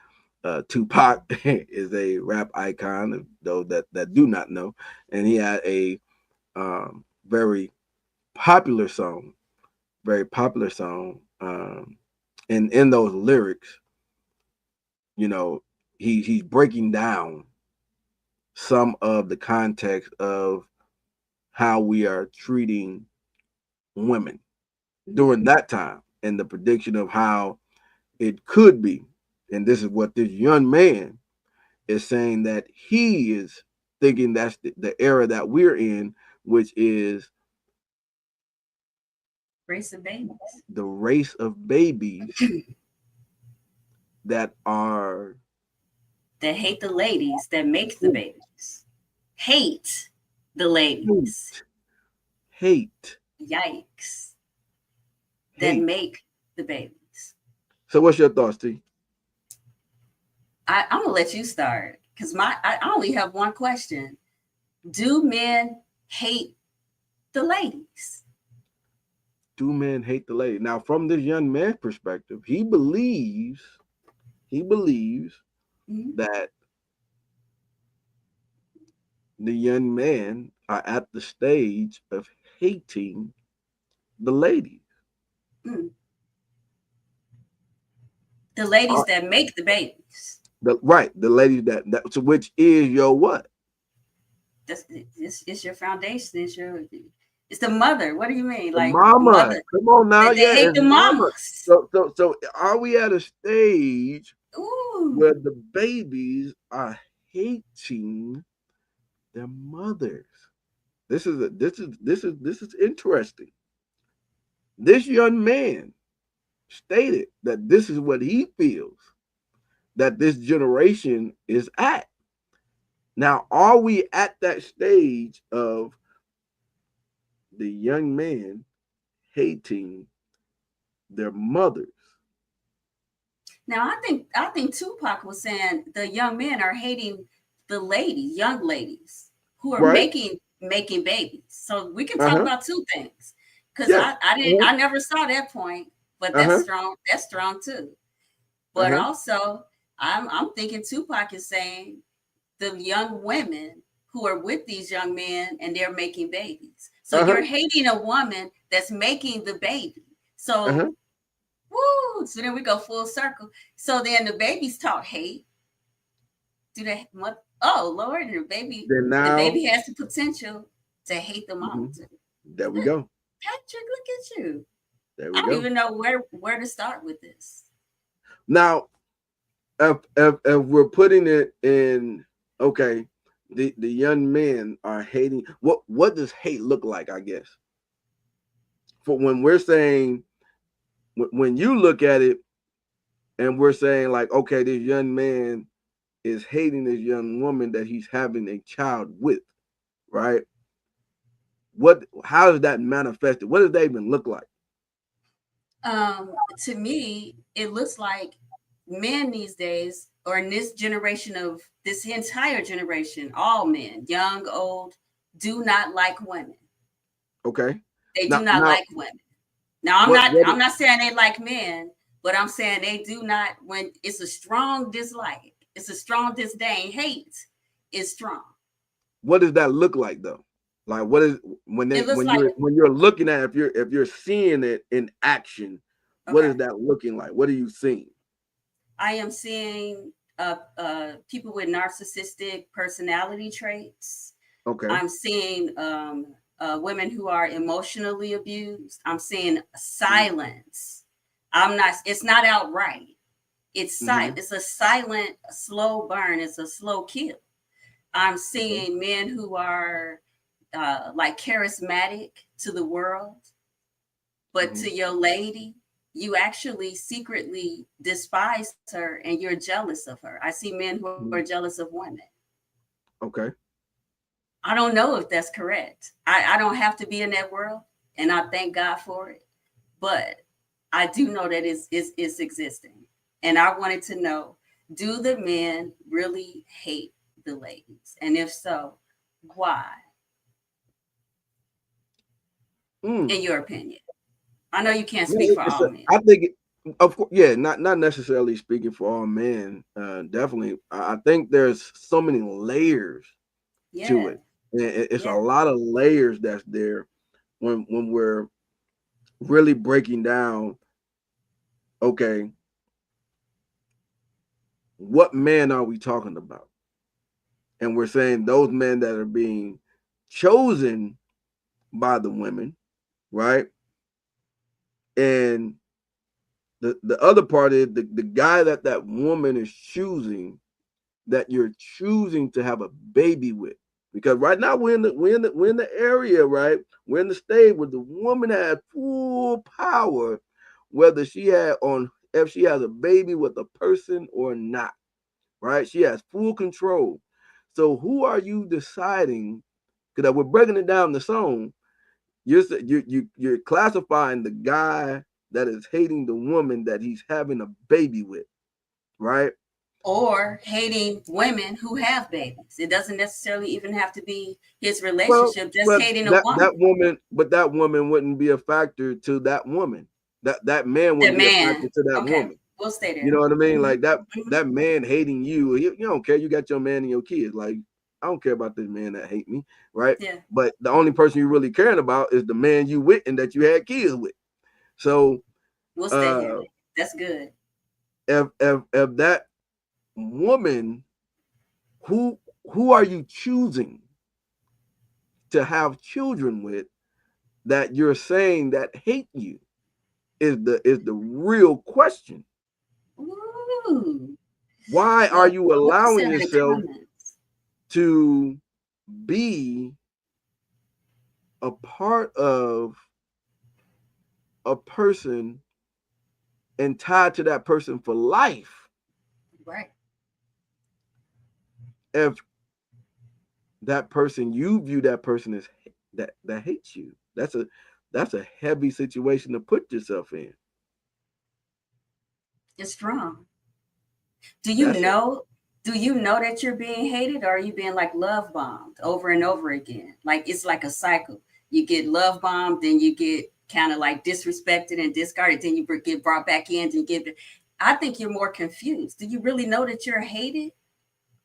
Tupac is a rap icon. Those that do not know, and he had a very popular song, very popular song. And in those lyrics, you know, he's breaking down some of the context of how we are treating women during that time and the prediction of how it could be. And this is what this young man is saying, that he is thinking that's the era that we're in, which is Race of babies. the race of babies that are That hate the ladies that make the babies. Hate the ladies. hate yikes, that hate. make the babies. So what's your thoughts, T? I'm gonna let you start because I only have one question. Do men hate the ladies? Do men hate the lady? Now, from this young man's perspective, he believes Mhm. that the young men are at the stage of hating the ladies. Mm. The ladies Uh, that make the babies. the ladies that so which is your what? That's it's your foundation. It's the mother. What do you mean? The Like mama. mother Come on now, that they yeah, hate it's the mama. mamas. So are we at a stage where Ooh. the babies are hating their mothers? This is interesting. This young man stated that this is what he feels that this generation is at. Now, are we at that stage of the young man hating their mothers? Now I think Tupac was saying the young men are hating the ladies, young ladies who are Right? making babies. So we can talk Uh-huh. about two things. Because Yes. I never saw that point, but that's Uh-huh. strong. That's strong too. But Uh-huh. also I'm thinking Tupac is saying the young women who are with these young men and they're making babies. So Uh-huh. you're hating a woman that's making the baby. Uh-huh. So woo, so then we go full circle. So then the babies taught hate. Do they what? Oh Lord, Then the now, baby has the potential to hate the mama mhm, too. there we Look, go. Patrick, look at you. There I we don't go. even know where to start with this. Now, if we're putting it in, okay, the young men are hating. What does hate look like? I guess for when we're saying when you look at it and we're saying like, okay, this young man is hating this young woman that he's having a child with, right? How is that manifested? What does that even look like? To me, it looks like men these days, or in this generation of this entire generation, all men, young, old, do not like women. Okay. They do Now, not now, like women. Now what? I'm not saying they like men, but I'm saying they do not when it's a strong dislike, it's a strong disdain, hate is strong. What does that look like though? Like what is It looks like when you're looking at if you're seeing it in action, what is okay. that looking like? What are you seeing? I am seeing people with narcissistic personality traits. Okay. I'm seeing women who are emotionally abused. I'm seeing Mm-hmm. silence. I'm not. It's not outright. It's Mm-hmm. silent. It's a silent, slow burn. It's a slow kill. I'm Okay. seeing men who are like charismatic to the world, but Mm-hmm. to your lady, you actually secretly despise her and you're jealous of her. I see men who are Mm-hmm. jealous of women. Okay. I don't know if that's correct. I don't have to be in that world, and I thank God for it. But I do know that it's existing. And I wanted to know, do the men really hate the ladies? And if so, why, Mm. in your opinion? I know you can't Yeah, speak for all men. I think of course, yeah, not necessarily speaking for all men. Definitely, I think there's so many layers to Yeah, it. And it's a yeah. lot of layers that's there when we're really breaking down. Okay, what man are we talking about? And we're saying those men that are being chosen by the women, right? And the other part is the guy that woman is choosing, that you're choosing to have a baby with. Because right now we're in the area, right? We're in the state where the woman has full power, whether she had on if she has a baby with a person or not, right? She has full control. So who are you deciding? Because we're breaking it down the song. you're classifying the guy that is hating the woman that he's having a baby with, right? Or hating women who have babies. It doesn't necessarily even have to be his Well, relationship, just but hating a that woman. woman, but that woman wouldn't be a factor to that woman. That man The wouldn't be a factor man. to that Okay, woman. we'll stay You there. know what I mean? Mhm, Like that mhm. that man hating you, you don't care. You got your man and your kids. Like, I don't care about this man that hate me, right? Yeah, But the only person you really caring about is the man you with and that you had kids with. So we'll stay here. uh That's good. if that woman, who are you choosing to have children with, that you're saying that hate you, is the real question. Ooh. Why are Well, you what was allowing in the yourself comments? to be a part of a person and tied to that person for life Right. if that person, you view that person as that hates you? That's a heavy situation to put yourself in. It's strong. Do you That's it. know? Do you know that you're being hated, or are you being like love bombed over and over again? Like it's like a cycle. You get love bombed, then you get kind of like disrespected and discarded, then you get brought back in, then you get. I think you're more confused. Do you really know that you're hated?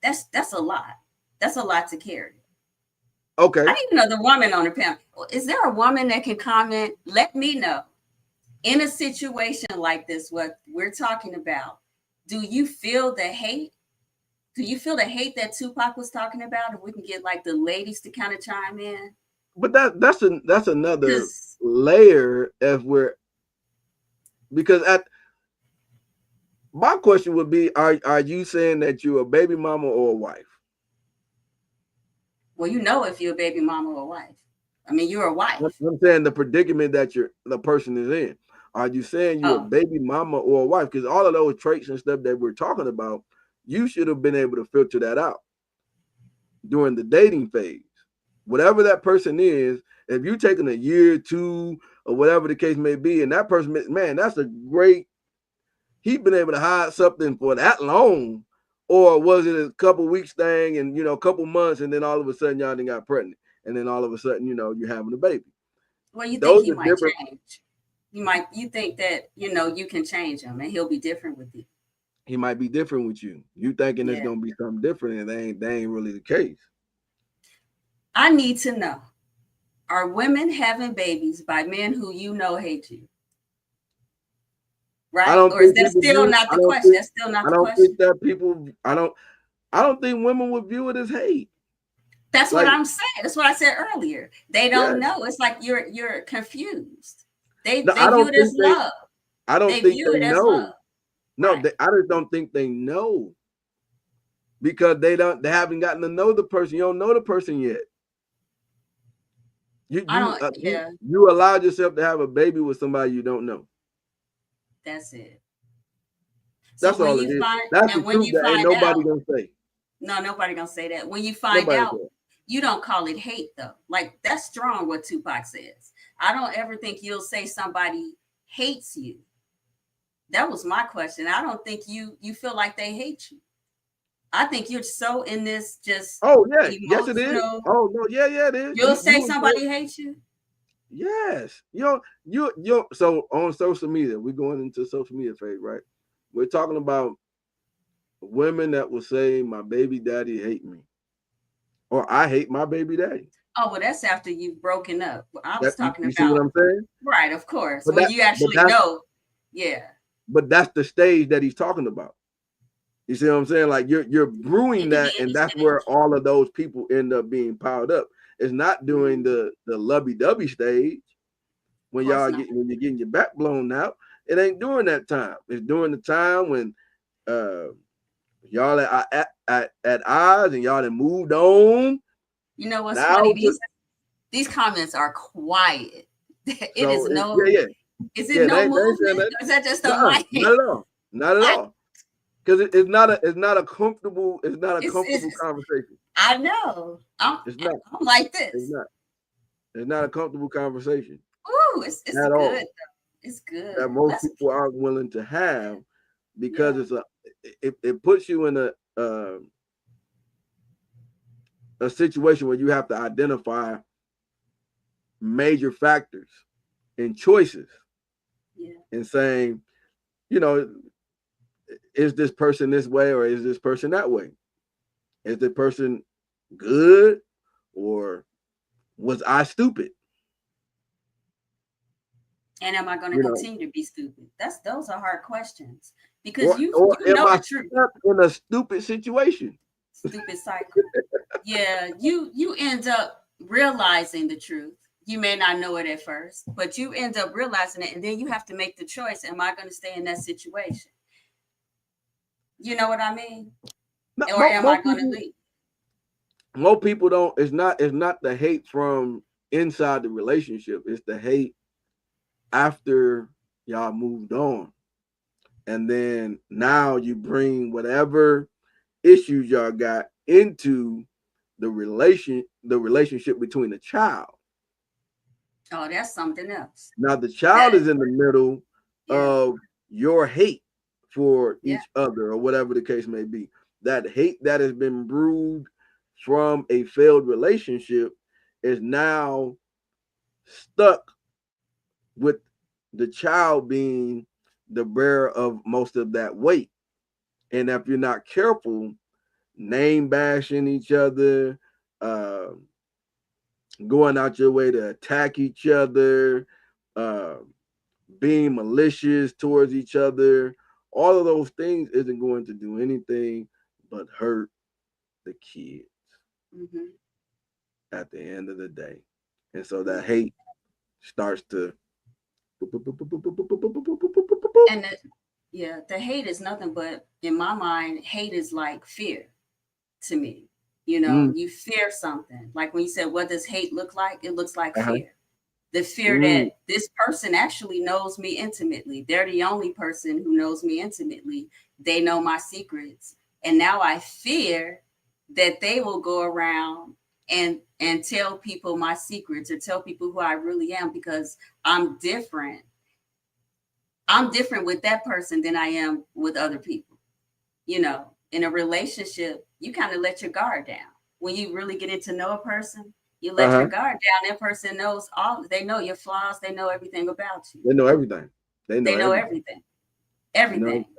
That's a lot. That's a lot to carry. Okay. I need another woman on the panel. Is there a woman that can comment? Let me know. In a situation like this, what we're talking about, do you feel the hate? Do you feel the hate that Tupac was talking about? If we can get like the ladies to kind of chime in, But that's another because layer, if we're, because at my question would be, are you saying that you're a baby mama or a wife? well, you know, if you're a baby mama or a wife, I mean, you're a wife. I'm saying the predicament that the person is in. Are you saying you're a Oh, baby mama or a wife? Because all of those traits and stuff that we're talking about, you should have been able to filter that out during the dating phase. Whatever that person is, if you're taking a year, two, or whatever the case may be, and that person, man, that's a great, he's been able to hide something for that long. Or was it a couple weeks thing and, a couple months, and then all of a sudden y'all done got pregnant, and then all of a sudden, you're having a baby. well, you think Those he are might different. change? You think that you can change him and he'll be different with you? He might be different with you. You thinking it's Yeah. gonna be something different, and they ain't really the case. I need to know: are women having babies by men who hate you? I Right? don't Or is think that people still view. not I the don't question? think. That's still not I the don't think question. that people. I don't think women would view it as hate. That's what Like, I'm saying. That's what I said earlier. They yeah. don't know. It's like you're confused. No, They I view don't it think as they. love. I don't They think view they it as know. love. No, Right. I just don't think they know, because they don't. They haven't gotten to know the person. You don't know the person yet. I don't. Yeah, You allowed yourself to have a baby with somebody you don't know. that's it. So That's when all it you is. find That's the and when truth you that ain't find nobody out, gonna say. no, nobody gonna say that. When you find Nobody out, gonna say. you don't call it hate though. Like that's strong what Tupac says. I don't ever think you'll say somebody hates you. That was my question. I don't think you feel like they hate you. I think you're so in this just Oh yeah, yes it is. emotional. Oh no, yeah it is. You'll say You somebody hates you. yes. So on social media, we're going into social media phase, right? We're talking about women that will say my baby daddy hate me, or I hate my baby daddy. Oh, well, that's after you've broken up. I was That talking you see what about, I'm saying? right, of course, But when that you but actually that's know. Yeah. but that's the stage that he's talking about. You see what I'm saying? Like you're brewing In the that, and healing that's where stage. all of those people end up being piled up. It's not during Mhm. the lovey-dovey stage Of when course not. when you're getting your back blown out. It ain't during that time. It's during the time when uh y'all at odds and y'all done moved on. You know what's Now funny? These comments are quiet. It is no. yeah. Is it Yeah, no they ain't saying movement? that. Or is that just a Nuh-uh, mic? not at all. Not at all. Because it's not a comfortable It's conversation. I know. I'm It's not. I'm like It's this. not. It's not a comfortable conversation Ooh, it's at good. all It's that good. most Let's people aren't willing to have because yeah. it puts you in a situation where you have to identify major factors and choices Yeah. and saying, you know, is this person this way or is this person that way? Is the person good or was I stupid? And am I going to You know, continue to be stupid? Those are hard questions because or you am know I the truth. stuck in a stupid situation? Stupid cycle. Yeah, you end up realizing the truth. You may not know it at first, but you end up realizing it, and then you have to make the choice. Am I going to stay in that situation? You know what I mean? No, Or am I going to leave? most people don't. It's not the hate from inside the relationship. It's the hate after y'all moved on, and then now you bring whatever issues y'all got into the relationship between the child. Oh, that's something else. Now the child That is in the middle yeah, of your hate for yeah. each other or whatever the case may be. That hate that has been brewed from a failed relationship is now stuck with the child being the bearer of most of that weight. And if you're not careful, name bashing each other, uh, going out your way to attack each other, uh, being malicious towards each other, all of those things isn't going to do anything but hurt the kids Hmm. at the end of the day. And so that Yeah. hate starts to And yeah, the hate is nothing but, in my mind, hate is like fear to me. You know, mm, you fear something. Like when you said, what does hate look like? It looks like uh-huh, fear. The fear mm, that this person actually knows me intimately. They're the only person who knows me intimately. They know my secrets. And now I fear that they will go around and tell people my secrets or tell people who I really am because I'm different. I'm different with that person than I am with other people. You know, in a relationship, you kind of let your guard down. When you really get to know a person, you let your uh-huh. guard down. That person knows they know your flaws, they know everything about you. They know everything. They know They know everything. everything, They know everything.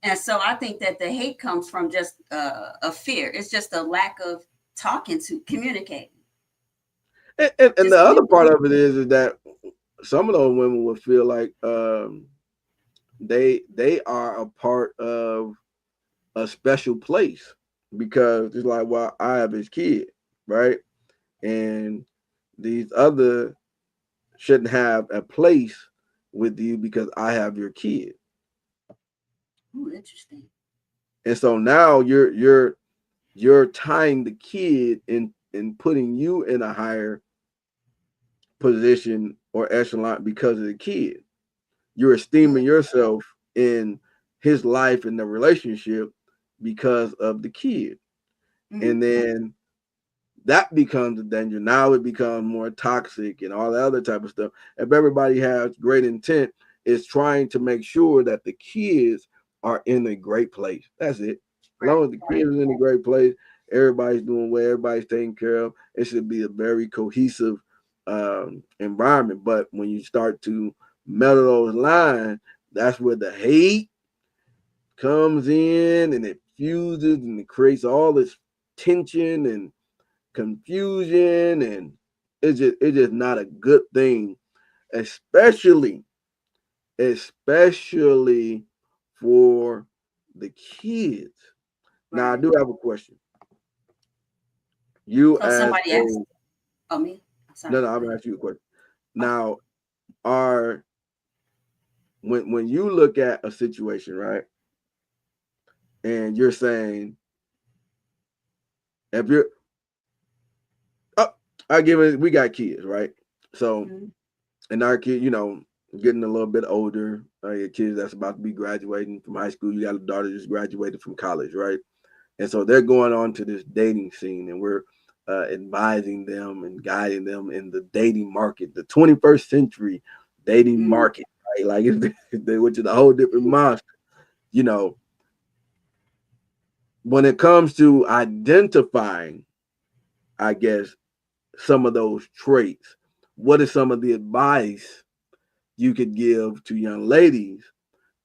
And so I think that the hate comes from just a fear. It's just a lack of talking to, communicating, and just the other part communicating. of it is that some of those women will feel like they are a part of a special place because it's like, well, I have his kid, right? And these other shouldn't have a place with you because I have your kid. Ooh, interesting. And so now you're tying the kid in and putting you in a higher position or echelon because of the kid. You're Yeah. esteeming yourself in his life and the relationship because of the kid. Hmm. And then that becomes a danger. Now it becomes more toxic and all that other type of stuff. If everybody has great intent, it's trying to make sure that the kids are in a great place. That's it. As long Right. as the kids is in a great place, everybody's doing well, everybody's taken care of. It should be a very cohesive environment. But when you start to meddle those lines, that's where the hate comes in and it fuses and it creates all this tension and confusion, and it's just not a good thing, especially especially for the kids. Now I Right. do have a question. You So as somebody a asked, oh, me? I'm no, sorry. no, I'm Go gonna ahead. ask you a question. Oh, Now, are when you look at a situation, right, and you're saying if you're oh, I give it we got kids, right? So mhm. and our kid, getting a little bit older. Your kids that's about to be graduating from high school. You got a daughter just graduated from college, right? And so they're going on to this dating scene, and we're advising them and guiding them in the dating market, the 21st century dating market, right? Like which is a whole different monster. You know, when it comes to identifying, I guess, some of those traits, what is some of the advice you could give to young ladies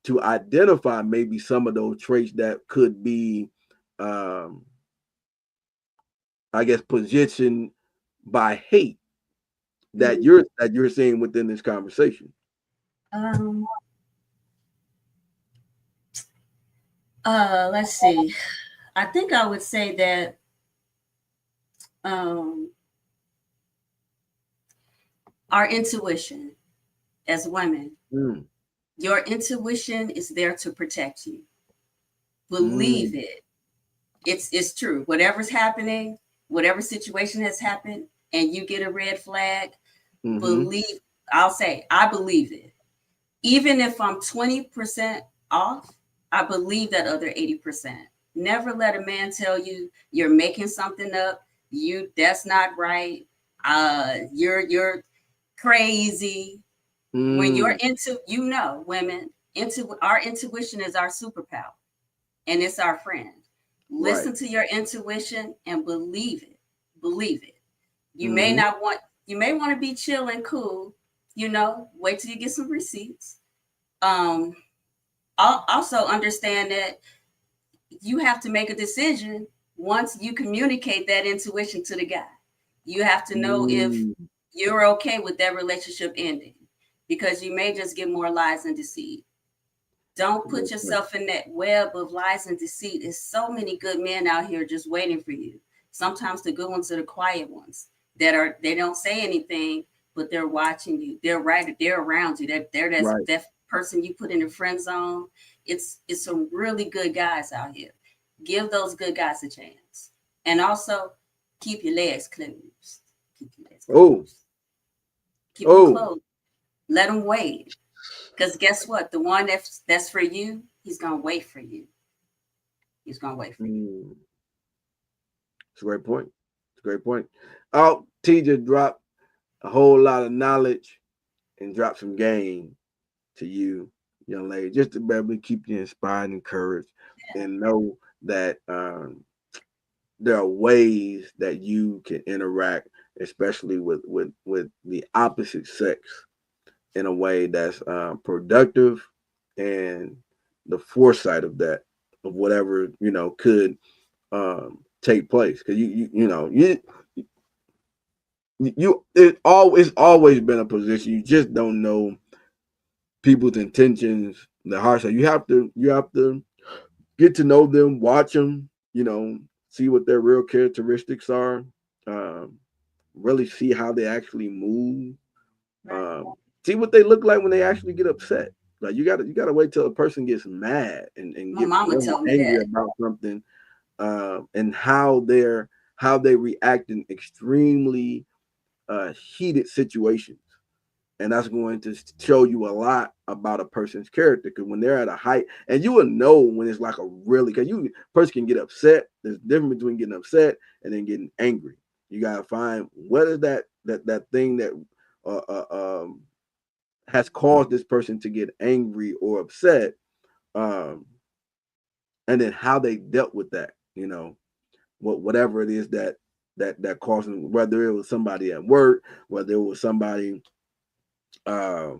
to identify maybe some of those traits that could be, um, I guess, positioned by hate that you're seeing within this conversation? Um, let's see. I think I would say that um, our intuition as women, your intuition is there to protect you. Believe it. It's true. Whatever's happening, whatever situation has happened, and you get a red flag, believe. I'll say I believe it. Even if I'm 20% off, I believe that other 80%. Never let a man tell you you're making something up. That's not right. You're crazy. When you're into, women, our intuition is our superpower and it's our friend. Listen to your intuition and believe it. Believe it. You may want to be chill and cool, wait till you get some receipts. I'll also understand that you have to make a decision once you communicate that intuition to the guy. You have to know if you're okay with that relationship ending, because you may just get more lies and deceit. Don't put yourself in that web of lies and deceit. There's so many good men out here just waiting for you. Sometimes the good ones are the quiet ones they don't say anything, but they're watching you. They're around you. That person you put in the friend zone. It's some really good guys out here. Give those good guys a chance. And also keep your legs closed. Keep them closed. Let them wait. Because guess what? The one that's for you, he's gonna wait for you. He's gonna wait for you. It's a great point. It's a great point. Oh, T just dropped a whole lot of knowledge and dropped some game to you, young lady, just to be able to keep you inspired and encouraged, and know that there are ways that you can interact, especially with the opposite sex, in a way that's productive, and the foresight of whatever could take place, because it's always been a position. You just don't know people's intentions, the heart. So you have to get to know them, watch them, see what their real characteristics are, really see how they actually move, see what they look like when they actually get upset. Like you gotta wait till a person gets mad and My mama told me angry that. about something, and how they react in extremely heated situations. And that's going to show you a lot about a person's character, because when they're at a height, and you will know when it's like because person can get upset. There's a difference between getting upset and then getting angry. You gotta find what is that thing that has caused this person to get angry or upset, and then how they dealt with that. Whatever it is that caused them, whether it was somebody at work, whether it was somebody, a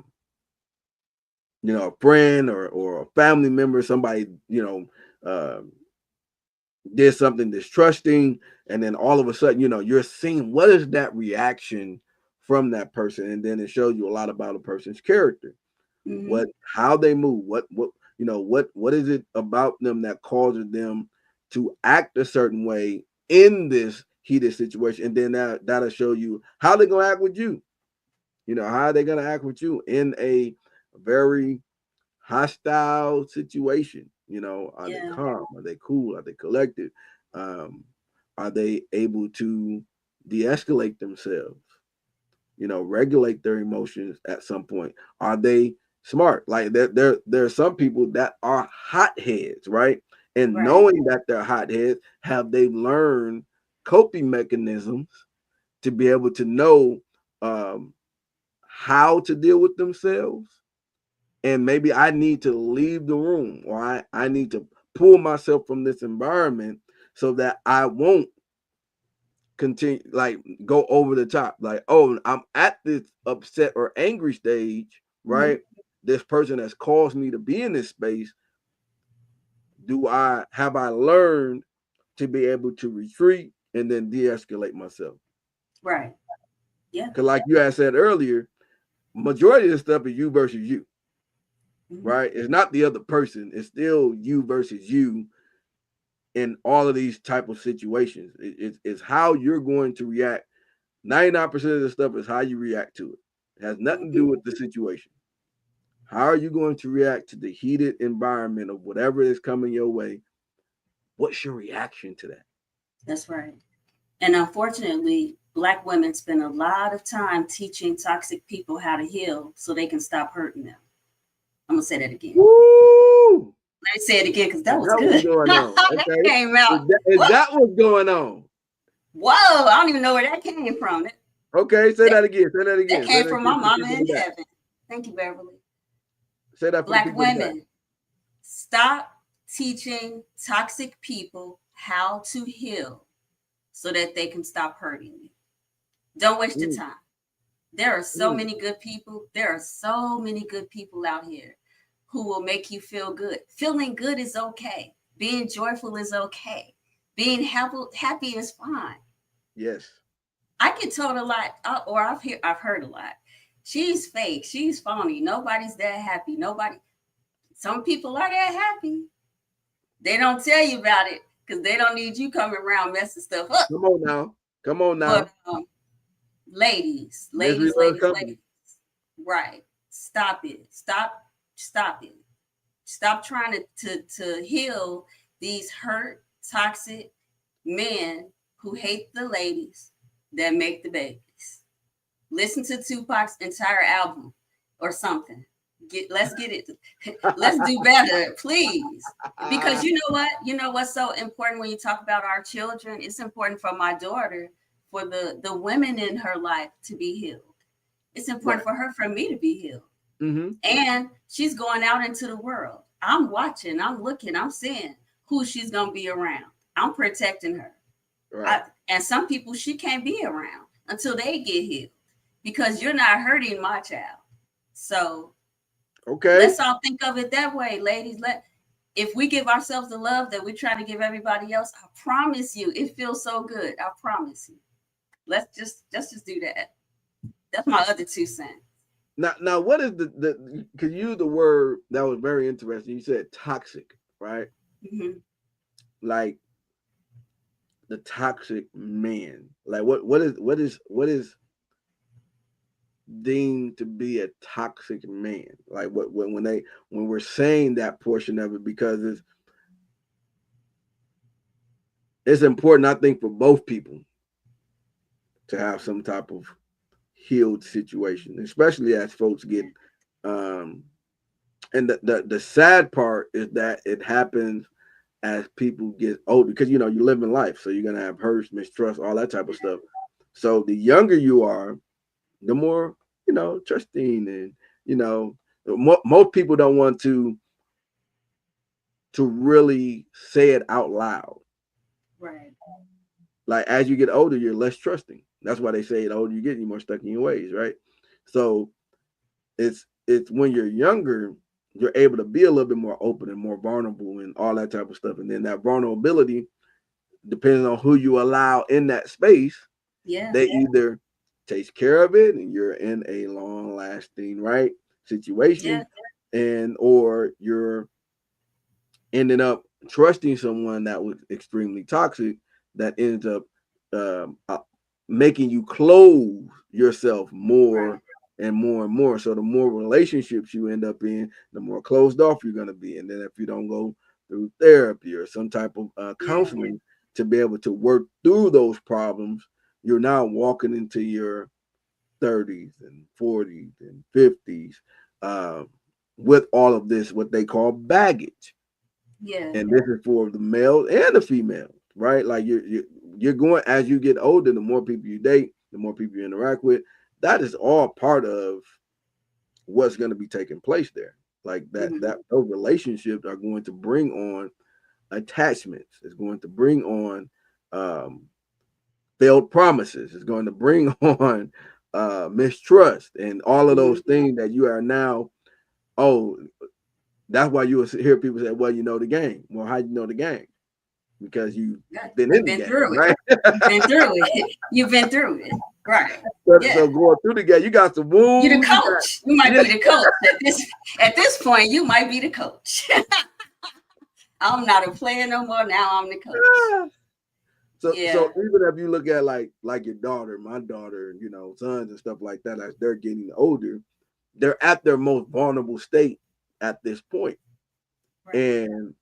friend or a family member, somebody, did something distrusting, and then all of a sudden, you're seeing what is that reaction from that person, and then it shows you a lot about a person's character, how they move, what is it about them that causes them to act a certain way in this heated situation, and then that'll show you how they're gonna act with you. How are they gonna act with you in a very hostile situation? Are they calm? Are they cool? Are they collected? Are they able to de-escalate themselves? Regulate their emotions at some point. Are they smart? Like there are some people that are hotheads, right? And knowing that they're hotheads, have they learned coping mechanisms to be able to know how to deal with themselves. And maybe I need to leave the room, or I need to pull myself from this environment so that I won't continue, like, go over the top. Like, oh, I'm at this upset or angry stage, right? This person has caused me to be in this space. Have I learned to be able to retreat and then de-escalate myself? Right. Yeah. Because like you had said earlier, majority of the stuff is you versus you, right? It's not the other person. It's still you versus you in all of these type of situations. It's how you're going to react. 99% of the stuff is how you react to it. It has nothing to do with the situation. How are you going to react to the heated environment of whatever is coming your way? What's your reaction to that? That's right. And unfortunately, Black women spend a lot of time teaching toxic people how to heal so they can stop hurting them. I'm going to say that again. Woo! Let me say it again because that was That was good. going on. That Okay. came out. That was going on. Whoa, I don't even know where that came from. Okay, say that again. Say that again. That came from my mama in heaven. Thank you, Beverly. Say that for Black women, stop teaching toxic people how to heal so that they can stop hurting you. Don't waste your time. There are so many good people. There are so many good people out here who will make you feel good. Feeling good is okay. Being joyful is okay. Being happy is fine. Yes. I get told a lot, or I've heard a lot. She's fake. She's phony. Nobody's that happy. Some people are that happy. They don't tell you about it because they don't need you coming around messing stuff up. Come on now. But ladies. Right. Stop it. Stop it. Stop trying to heal these hurt, toxic men who hate the ladies that make the babies. Listen to Tupac's entire album or something. Let's get it. Let's do better, please. Because you know what? You know what's so important when you talk about our children? It's important for my daughter, for the women in her life to be healed. It's important for her, for me to be healed. And she's going out into the world. I'm watching, I'm looking, I'm seeing who she's going to be around. I'm protecting her. Right. And some people she can't be around until they get healed because you're not hurting my child. So let's all think of it that way, ladies. If we give ourselves the love that we try to give everybody else, I promise you, it feels so good. I promise you. Let's just do that. That's my other 2 cents. Now, what is the? Could you use the word that was very interesting? You said toxic, right? Like the toxic man. Like what is deemed to be a toxic man? Like when we're saying that portion of it, because it's important, I think, for both people to have some type of healed situation, especially as folks get and the sad part is that it happens as people get older, because you live in life, so you're gonna have hurts, mistrust, all that type of stuff. So the younger you are, the more trusting, and most people don't want to really say it out loud. Right. Like as you get older, you're less trusting. That's why they say the older you get, you're more stuck in your ways, right? So it's when you're younger, you're able to be a little bit more open and more vulnerable and all that type of stuff. And then that vulnerability, depending on who you allow in that space, they either takes care of it and you're in a long lasting situation, and or you're ending up trusting someone that was extremely toxic that ends up making you close yourself more and more and more. So the more relationships you end up in, the more closed off you're going to be. And then if you don't go through therapy or some type of counseling to be able to work through those problems, you're now walking into your 30s and 40s and 50s with all of this, what they call baggage. Yeah. And this is for the males and the females. right? Like you're going as you get older, the more people you date, the more people you interact with. That is all part of what's going to be taking place there. Like that those relationships are going to bring on attachments. It's going to bring on um, failed promises. It's going to bring on mistrust and all of those things that you are now. Oh, that's why you will hear people say, "Well, you know the game." Well, how do you know the game? Because you've been in the game, right? You've been through it. You've been through it, right? So going through the game, you got some wounds. You the coach. You might be the coach at this point. You might be the coach. I'm not a player no more. Now I'm the coach. So even if you look at like your daughter, my daughter, sons and stuff like that, as they're getting older, they're at their most vulnerable state at this point. Right. And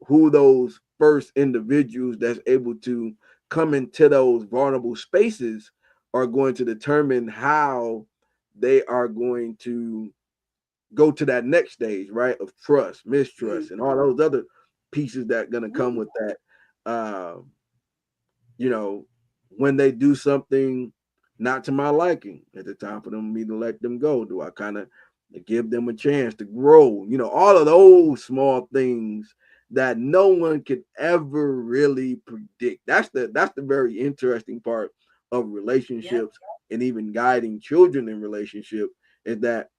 who those first individuals that's able to come into those vulnerable spaces are going to determine how they are going to go to that next stage, right? Of trust, mistrust, and all those other pieces that are going to come with that. When they do something not to my liking, at the time for me to let them go, do I kind of give them a chance to grow? All of those small things that no one could ever really predict. That's the very interesting part of relationships and even guiding children in relationship is that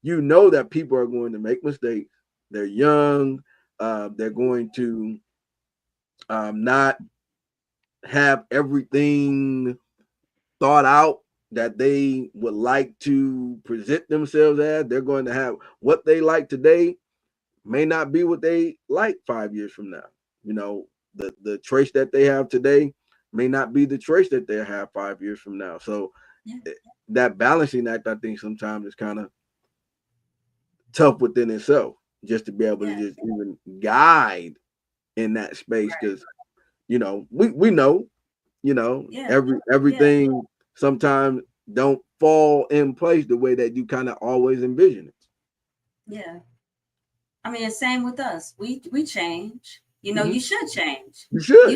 that people are going to make mistakes. They're young. They're going to not have everything thought out that they would like to present themselves as. They're going to have what they like today may not be what they like 5 years from now. The traits that they have today may not be the traits that they have 5 years from now. So that balancing act, I think sometimes is kind of tough within itself, just to be able to just even guide in that space. Because we know, everything sometimes don't fall in place the way that you kind of always envision it. Yeah. I mean, same with us. We change. You should change. You should.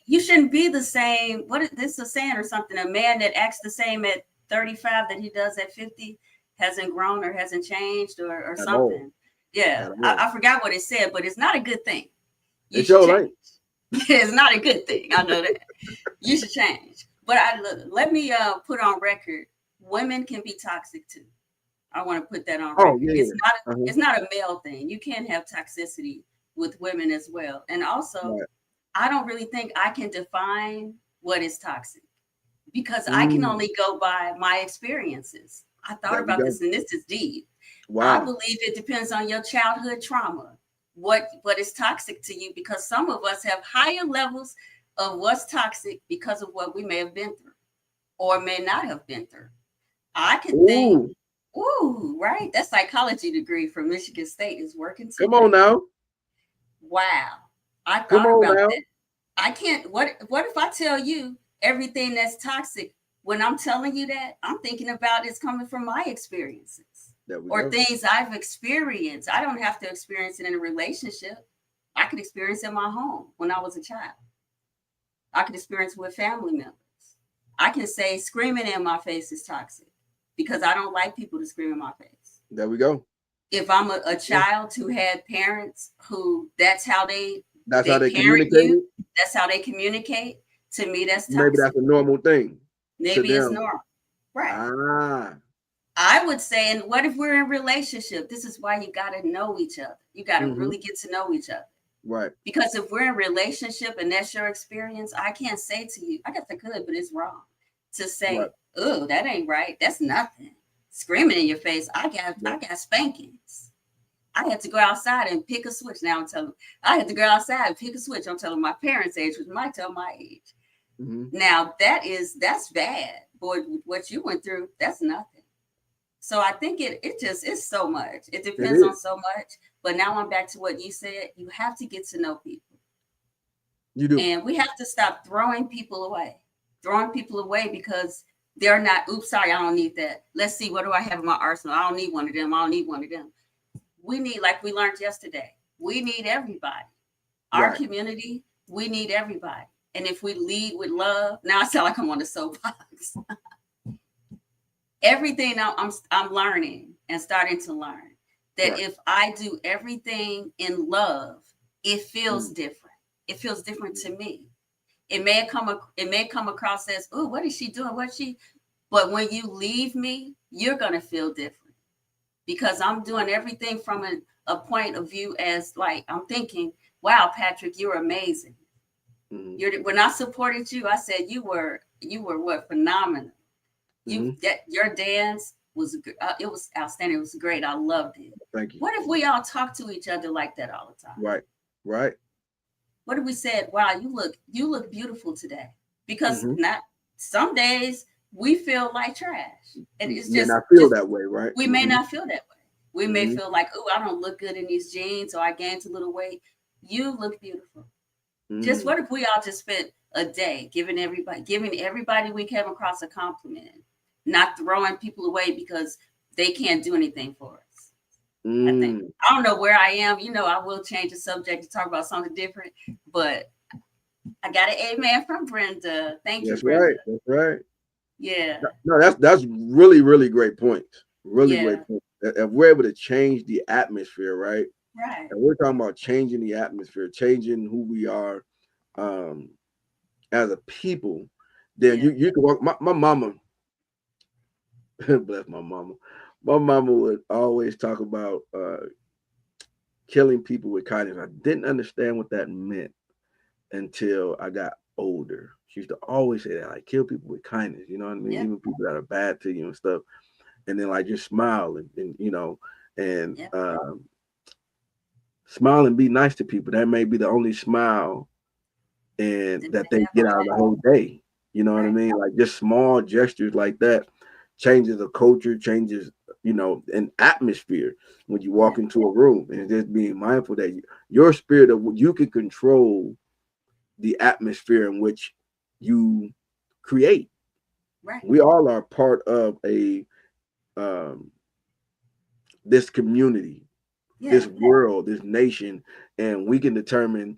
You shouldn't be the same. What is this a saying or something? A man that acts the same at 35 that he does at 50 hasn't grown or hasn't changed or something. Yeah. I forgot what it said, but it's not a good thing. You should change. It's not a good thing. I know that. You should change. But let me put on record, women can be toxic too. I want to put that on record. It's not a male thing. You can have toxicity with women as well. And also, I don't really think I can define what is toxic because I can only go by my experiences. I thought about this, and this is deep. Wow. I believe it depends on your childhood trauma. What is toxic to you, because some of us have higher levels of what's toxic because of what we may have been through or may not have been through. I could think, right? That psychology degree from Michigan State is working too. Come on now. Wow. I thought about that. I can't, what if I tell you everything that's toxic, when I'm telling you that, I'm thinking about it's coming from my experiences or things I've experienced. I don't have to experience it in a relationship. I could experience it in my home when I was a child. I could experience it with family members. I can say screaming in my face is toxic because I don't like people to scream in my face. There we go. If I'm a child who had parents who that's how they communicate. That's how they communicate. To me, that's toxic. Maybe that's a normal thing. Maybe it's normal. Right. I would say, and what if we're in a relationship? This is why you got to know each other. You got to really get to know each other. Right. Because if we're in a relationship and that's your experience, I can't say to you, I guess I could, but it's wrong to say, oh, that ain't right. That's nothing. Screaming in your face. I got spankings. I had to go outside and pick a switch. Now I'm telling them, I had to go outside and pick a switch. I'm telling my parents' age, which might tell my age. Now that's bad. Boy, what you went through, that's nothing. So I think it's so much. It depends on so much. But now I'm back to what you said. You have to get to know people. You do. And we have to stop throwing people away. Because they're not, oops, sorry, I don't need that. Let's see, what do I have in my arsenal? I don't need one of them. We need, like we learned yesterday, we need everybody. Our community We need everybody. And if we lead with love, now I sound like I'm on the soapbox. Everything I'm learning and starting to learn that Right. if I do everything in love, it feels different. It feels different to me. It may come across as, oh, what is she doing? But when you leave me, you're gonna feel different because I'm doing everything from a point of view as like I'm thinking, wow, Patrick, you're amazing. When I supported you, I said you were what, phenomenal. Your dance was it was outstanding. It was great. I loved it. Thank you. What if we all talk to each other like that all the time? Right. What if we said, wow, you look beautiful today? Because not some days we feel like trash. And it's may just not feel that way, right? We may not feel that way. We may feel like, oh, I don't look good in these jeans, or I gained a little weight. You look beautiful. Just what if we all just spent a day giving everybody we came across a compliment, not throwing people away because they can't do anything for us. I don't know where I am. I will change the subject to talk about something different, but I got an amen from Brenda. Thank you, Brenda. That's right. Yeah. No, that's really, really great points. Really great point. If we're able to change the atmosphere, right? Right. And we're talking about changing the atmosphere, changing who we are as a people, then you can walk. My mama, bless my mama. My mama would always talk about killing people with kindness. I didn't understand what that meant until I got older. She used to always say that, like, kill people with kindness. You know what I mean? Even people that are bad to you and stuff. And then like just smile and smile and be nice to people. That may be the only smile and that they get out of the whole day. You know what I mean? Like just small gestures like that changes the culture, changes, an atmosphere when you walk into a room, and just being mindful that your spirit of you can control the atmosphere in which you create. Right. We all are part of this community, this world, this nation, and we can determine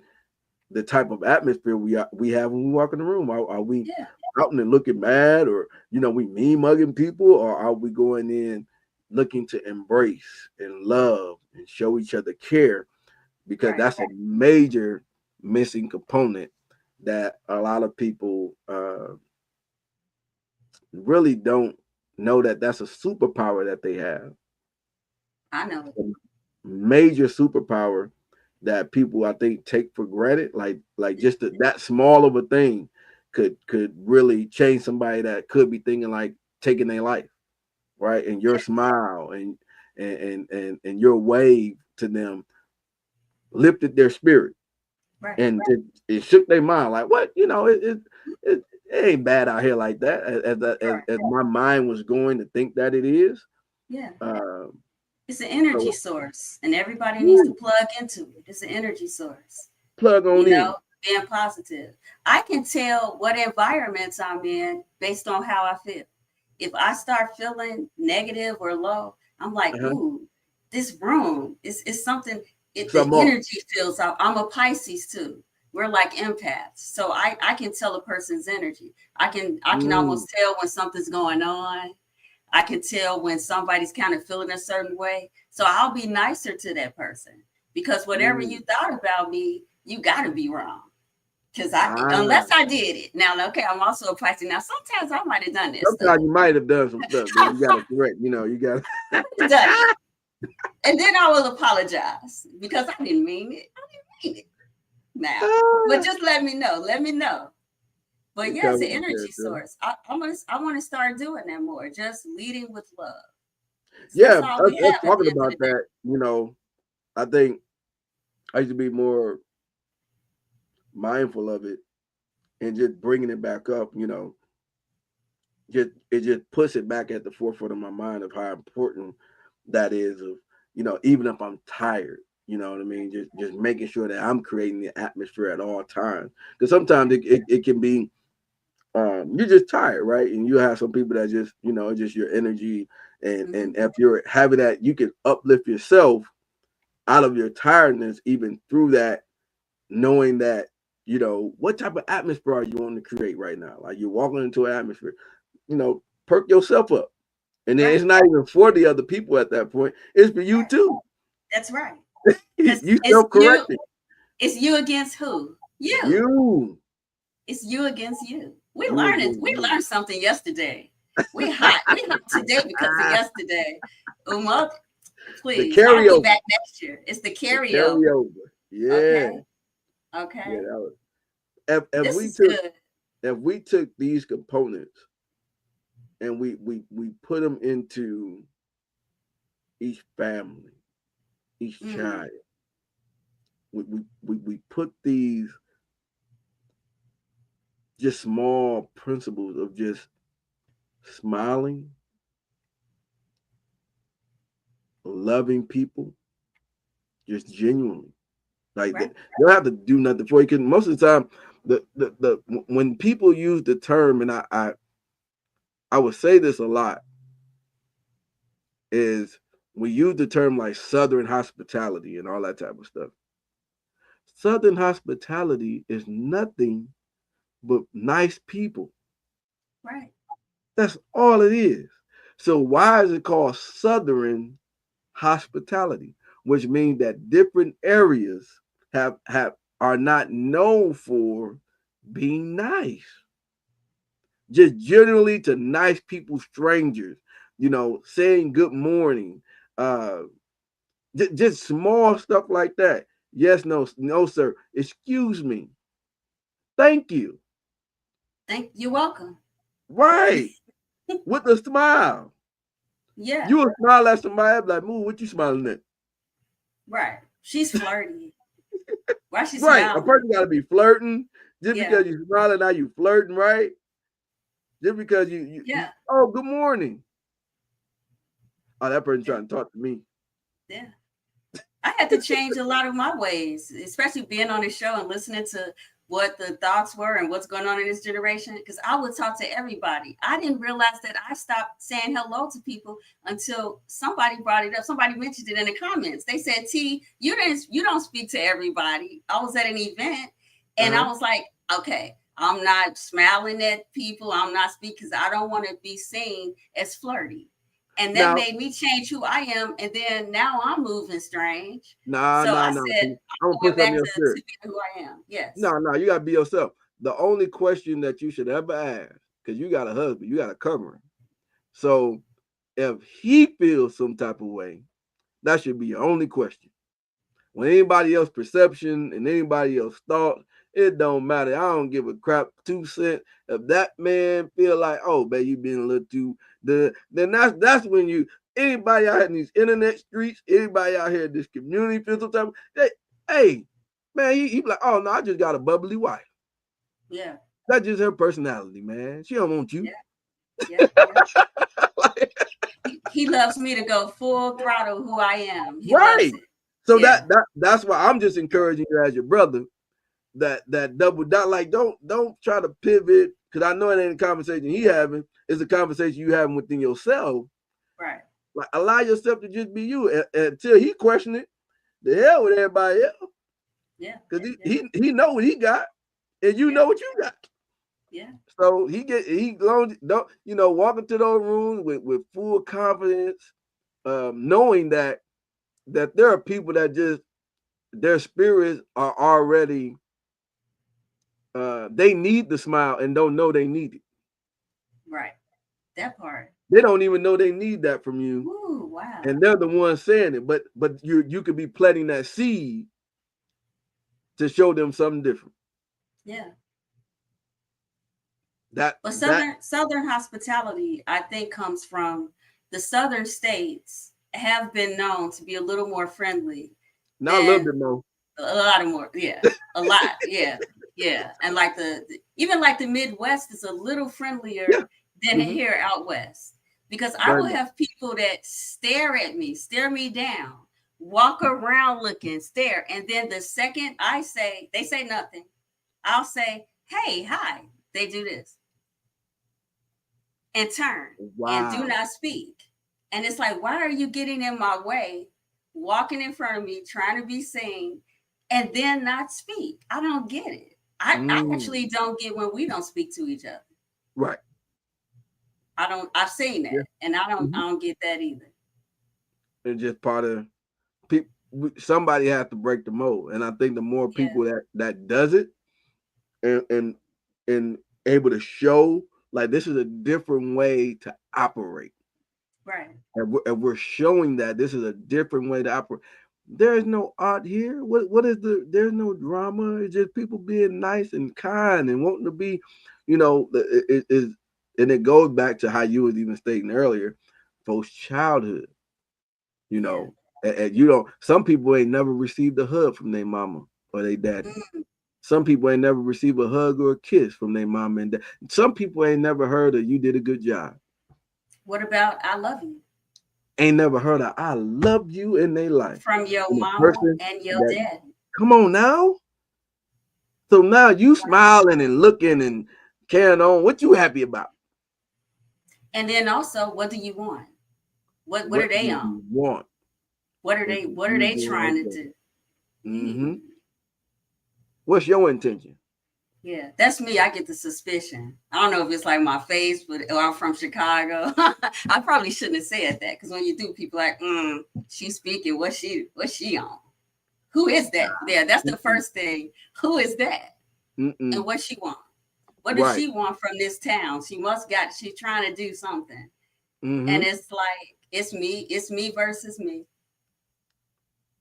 the type of atmosphere we have when we walk in the room. Are we out and looking mad, or we mean mugging people, or are we going in looking to embrace and love and show each other care? Because that's a major missing component that a lot of people really don't know that that's a superpower that they have. I know. Major superpower that people I think take for granted, like just that small of a thing could really change somebody that could be thinking like taking their life, right? And your smile and your wave to them lifted their spirit, and it shook their mind. Like, what, it ain't bad out here like that. As my mind was going to think that it is. Yeah. It's an energy source, and everybody needs to plug into it. It's an energy source. Plug on in. Being positive. I can tell what environments I'm in based on how I feel. If I start feeling negative or low, I'm like, ooh, this room is something. The energy feels out. I'm a Pisces too. We're like empaths, so I can tell a person's energy. I can almost tell when something's going on. I can tell when somebody's kind of feeling a certain way. So I'll be nicer to that person, because whatever you thought about me, you got to be wrong. Because unless I did it. Now, okay, I'm also a Pisces. Now, sometimes I might have done this. Sometimes you might have done some stuff. You got to correct. You got to done it. And then I will apologize because I didn't mean it. Now, but just let me know. Let me know. But yeah, it's an energy source. I want to start doing that more. Just leading with love. Yeah, us talking about that. I think I used to be more mindful of it and just bringing it back up. It just puts it back at the forefront of my mind of how important that is. Of even if I'm tired, you know what I mean. Just making sure that I'm creating the atmosphere at all times. Because sometimes it can be. You're just tired, right? And you have some people that just, just your energy, and if you're having that, you can uplift yourself out of your tiredness, even through that, knowing that You know, what type of atmosphere are you wanting to create right now? Like you're walking into an atmosphere, you know, perk yourself up. And then Right. it's not even for the other people at that point. It's for you Right. too. That's right. Because You self-correcting. it's you against who? You. You. It's you against you. We You learning. again. We You. learned something yesterday. We hot. We hot today because of yesterday. Uma, The please. I'll be carryover. back next year. It's the The carryover. carryover. Yeah. Okay. Yeah. Okay. That was, This is good. if we took these components and we put them into each family, each child, we put these just small principles of just smiling, loving people, just genuinely. Like Right. you don't have to do nothing for you. Because most of the time, the when people use the term, and I would say this a lot, is we use the term like Southern hospitality and all that type of stuff. Southern hospitality is nothing but nice people. Right. That's all it is. So why is it called Southern hospitality? Which means that different areas have are not known for being nice. Just generally to nice people, strangers, you know, saying good morning, uh, just small stuff like that. Yes, no, no, sir. Excuse me. Thank you. You're welcome. Right. With a smile. Yeah. You will smile at somebody like, move, what you smiling at? Right. She's flirty. Why she Right. A smiling? person got to be flirting. Just Yeah. because you smiling, now you flirting, right? Just because Yeah. oh, good morning. Oh, that person Yeah. trying to talk to me. Yeah. I had to change a lot of my ways, especially being on the show and listening to what the thoughts were and what's going on in this generation. Because I would talk to everybody. I didn't realize that I stopped saying hello to people until somebody brought it up. Somebody mentioned it in the comments. They said, "T, you don't speak to everybody." I was at an event and I was like, okay, I'm not smiling at people. I'm not speaking because I don't want to be seen as flirty. And that Now, made me change who I am. And then now I'm moving strange. nah, So nah, I nah. said, See, I'm gonna I'm put going something in back your to spirit. being who I am. Yes. No, no, you gotta be yourself. The only question that you should ever ask, because you got a husband, you got a covering. So if he feels some type of way, that should be your only question. When anybody else perception and anybody else thoughts, it don't matter. I don't give a crap 2 cents. If that man feel like, oh, baby, you being a little too, then that's when you anybody out here in these internet streets, anybody out here in this community feel some type of, hey, man, he be like, oh no, I just got a bubbly wife. Yeah. That's just her personality, man. She don't want you. Yeah. Yeah. He loves me to go full throttle who I am. He loves Right. it. So Yeah. that's why I'm just encouraging you as your brother that double down. Like don't try to pivot because I know it ain't a conversation he having. It's a conversation you having within yourself. Right. Like allow yourself to just be you until he question it. The hell with everybody else. Yeah. Because he know what he got, and you know what you got. Yeah. So he don't walk into those rooms with full confidence, knowing that there are people that just their spirits are already they need the smile and don't know they need it. Right. That part. They don't even know they need that from you. Ooh, wow. And they're the ones saying it. But you could be planting that seed to show them something different. Yeah. But Southern hospitality, I think, comes from the southern states have been known to be a little more friendly. Not a little bit more. A lot more, yeah. A lot, yeah. Yeah. And like even like the Midwest is a little friendlier than here out west. Because I will have people that stare at me, stare me down, walk around looking, stare. And then the second they say nothing. I'll say, hey, hi. They do this. And turn and do not speak. And it's like, why are you getting in my way, walking in front of me, trying to be seen, and then not speak? I don't get it. I actually don't get when we don't speak to each other. Right. I've seen that, Yeah. and I don't get that either. It's just part of people. Somebody has to break the mold, and I think the more Yeah. people that does it, and able to show like this is a different way to operate. Right. And we're showing that this is a different way to operate. There is no art here. What is there's no drama. It's just people being nice and kind and wanting to be, it is, and it goes back to how you was even stating earlier, folks' childhood. And you don't. Some people ain't never received a hug from their mama or their daddy. Some people ain't never received a hug or a kiss from their mom and dad. Some people ain't never heard of "you did a good job." What about "I love you"? Ain't never heard of "I love you" in their life From your and mama and your daddy. Come on now. So now you smiling and looking and carrying on. What you happy about? And then also, what do you want? What are they on? Want? What are they trying to do? Mm-hmm. What's your intention? Yeah, that's me. I get the suspicion. I don't know if it's like my face, but I'm from Chicago. I probably shouldn't have said that because when you do, people like, she's speaking. What's she on? Who is that? Yeah, that's the first thing. Who is that? And what she want? What does she want from this town? She's trying to do something. And it's like, it's me versus me.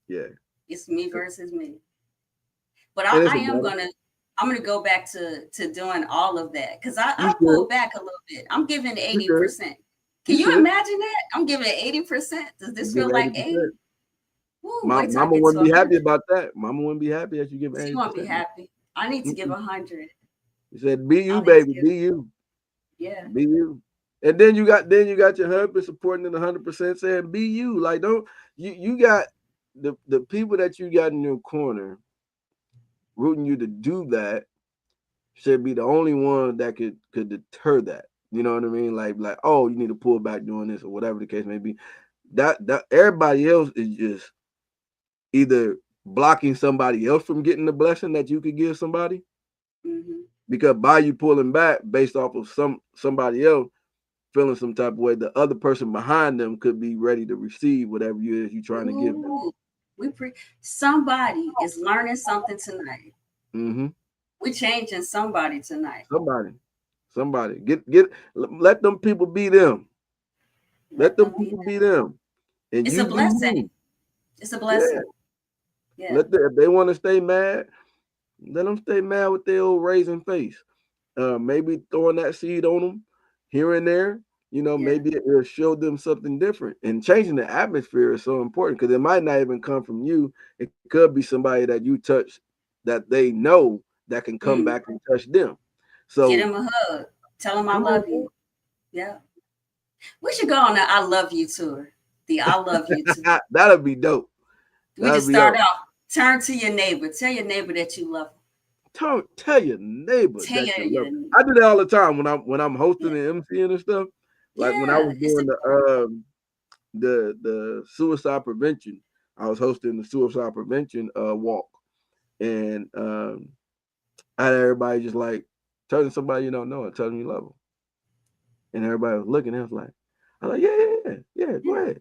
Yeah. It's me versus me. But I'm gonna go back to doing all of that because I pulled back a little bit. I'm giving 80%. Can you imagine that? I'm giving 80%. Does this feel like 80? Mama wouldn't be happy about that. Mama wouldn't be happy that you give 80%. She won't be happy. I need to give 100. He said, "Be you, baby. Be you. Yeah. Be you." And then you got your husband supporting it 100%, saying, "Be you." Like, don't you got the people that you got in your corner rooting you to do that should be the only one that could deter that. You know what I mean? Like, oh, you need to pull back doing this or whatever the case may be. That everybody else is just either blocking somebody else from getting the blessing that you could give somebody, because by you pulling back based off of somebody else feeling some type of way, the other person behind them could be ready to receive whatever you is you trying to give them. Somebody is learning something tonight. We're changing somebody tonight. Somebody let them people be them. Let them people be them. And it's a blessing. It's a blessing. Yeah. If they want to stay mad, let them stay mad with their old raising face. Maybe throwing that seed on them here and there. Maybe it'll show them something different. And changing the atmosphere is so important because it might not even come from you. It could be somebody that you touch that they know that can come back and touch them. So get them a hug. Tell them I love you. Yeah. We should go on the I love you tour. The I love you tour. That'll be dope. We just start off. Turn to your neighbor. Tell your neighbor that you love them. Tell your neighbor. I do that all the time when I'm hosting and emceeing and stuff. Like when I was doing the suicide prevention, I was hosting the suicide prevention walk, and I had everybody just like telling somebody you don't know and telling you love them, and everybody was looking. And I was like, yeah, go ahead.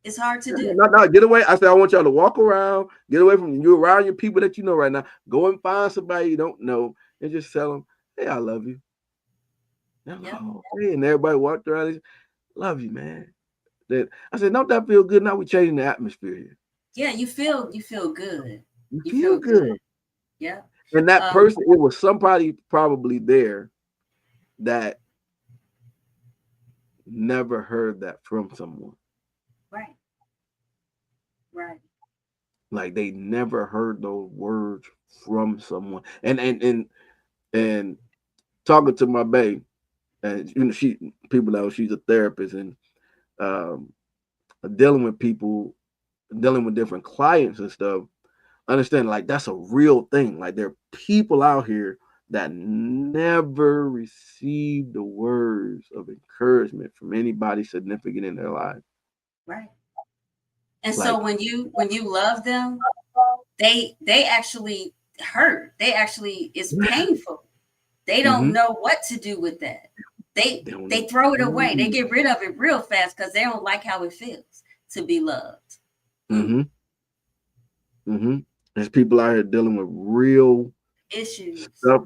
It's hard to do. No, get away. I said, I want y'all to walk around, get away from you, around your people that you know right now. Go and find somebody you don't know and just tell them, hey, I love you. And everybody walked around and love you, man. I said, don't that feel good? Now we're changing the atmosphere here. Yeah, you feel good. You feel good. Yeah. And that person, it was somebody probably there that never heard that from someone. Right. Like they never heard those words from someone. And talking to my babe, and people know she's a therapist and dealing with people, dealing with different clients and stuff. Understand, like that's a real thing. Like there are people out here that never received the words of encouragement from anybody significant in their life. Right. And so when you love them, they actually hurt. They actually, it's painful. They don't know what to do with that. They throw it away. They get rid of it real fast because they don't like how it feels to be loved. There's people out here dealing with real Issues. stuff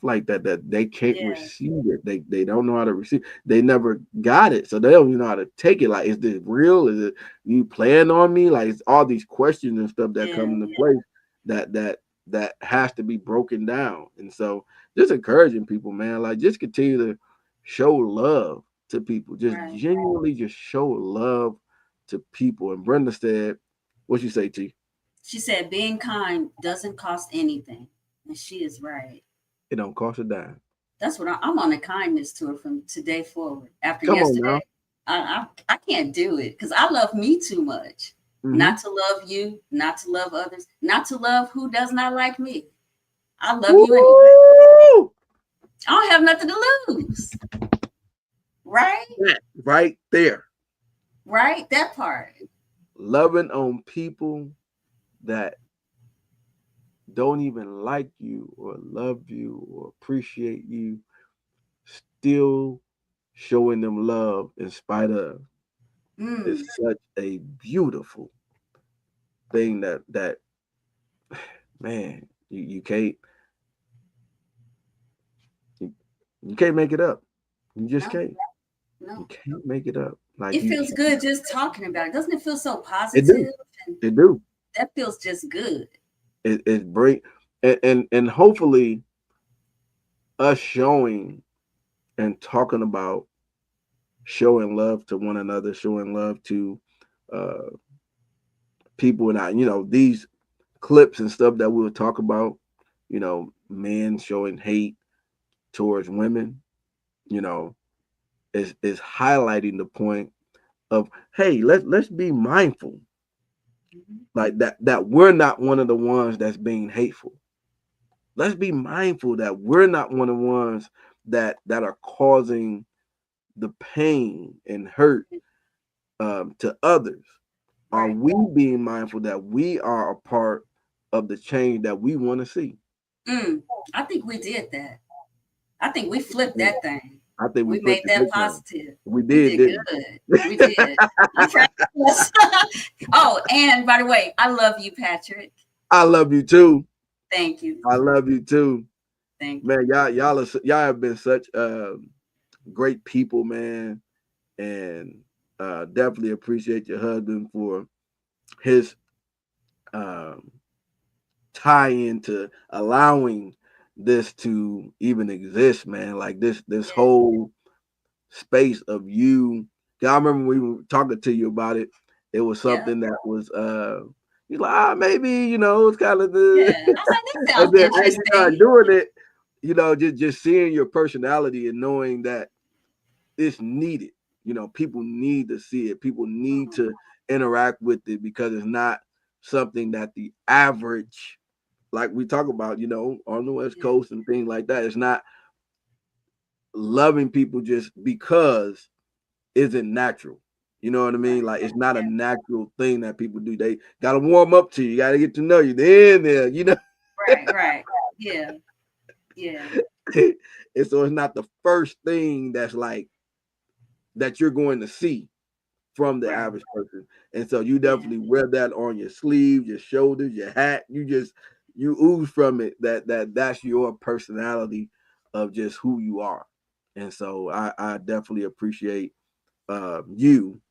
like that that they can't receive it. They don't know how to receive. They never got it, so they don't even know how to take it. Like, is this real? Is it you playing on me? Like, it's all these questions and stuff that come into place that has to be broken down. And so, just encouraging people, man, like just continue to show love to people. Just genuinely just show love to people. And Brenda said, "What you say, T?" She said, "Being kind doesn't cost anything." And she is right. It don't cost a dime. That's what I'm on a kindness tour from today forward. After yesterday, I can't do it because I love me too much. Not to love you, not to love others, not to love who does not like me. I love you anyway. I don't have nothing to lose. Right? Right there. Right? That part. Loving on people that don't even like you or love you or appreciate you, still showing them love in spite of is such a beautiful thing that man, you can't make it up. You just can't. No. You can't make it up. Like, it feels good just talking about it. Doesn't it feel so positive? It do. That feels just good. It bring and hopefully us showing and talking about showing love to one another, showing love to people, and these clips and stuff that we'll talk about, men showing hate towards women, is highlighting the point of, hey, let's be mindful, like that we're not one of the ones that's being hateful. Let's be mindful that we're not one of the ones that are causing the pain and hurt to others. Are we being mindful that we are a part of the change that we want to see? I think we did that. I think we flipped that thing. I think we made that positive. We did good. We did. Oh, and by the way, I love you, Patrick. I love you too. Thank you. I love you too. Thank you. Man, y'all have been such great people, man. And definitely appreciate your husband for his tie into allowing this to even exist, man. Like this whole space of you. I remember we were talking to you about it. It was something that was you're like, maybe, it's kind of the I was like, that sounds interesting. As you doing it, just seeing your personality and knowing that it's needed. People need to see it. People need to interact with it because it's not something that the average, like we talk about, on the West Coast and things like that. It's not loving people just because isn't natural. You know what I mean? Like, it's not a natural thing that people do. They got to warm up to you. You got to get to know you. Then there, Right. Yeah. And so it's not the first thing that's like that you're going to see from the average person. And so you definitely wear that on your sleeve, your shoulders, your hat. You ooze from it that's your personality of just who you are. And so I definitely appreciate you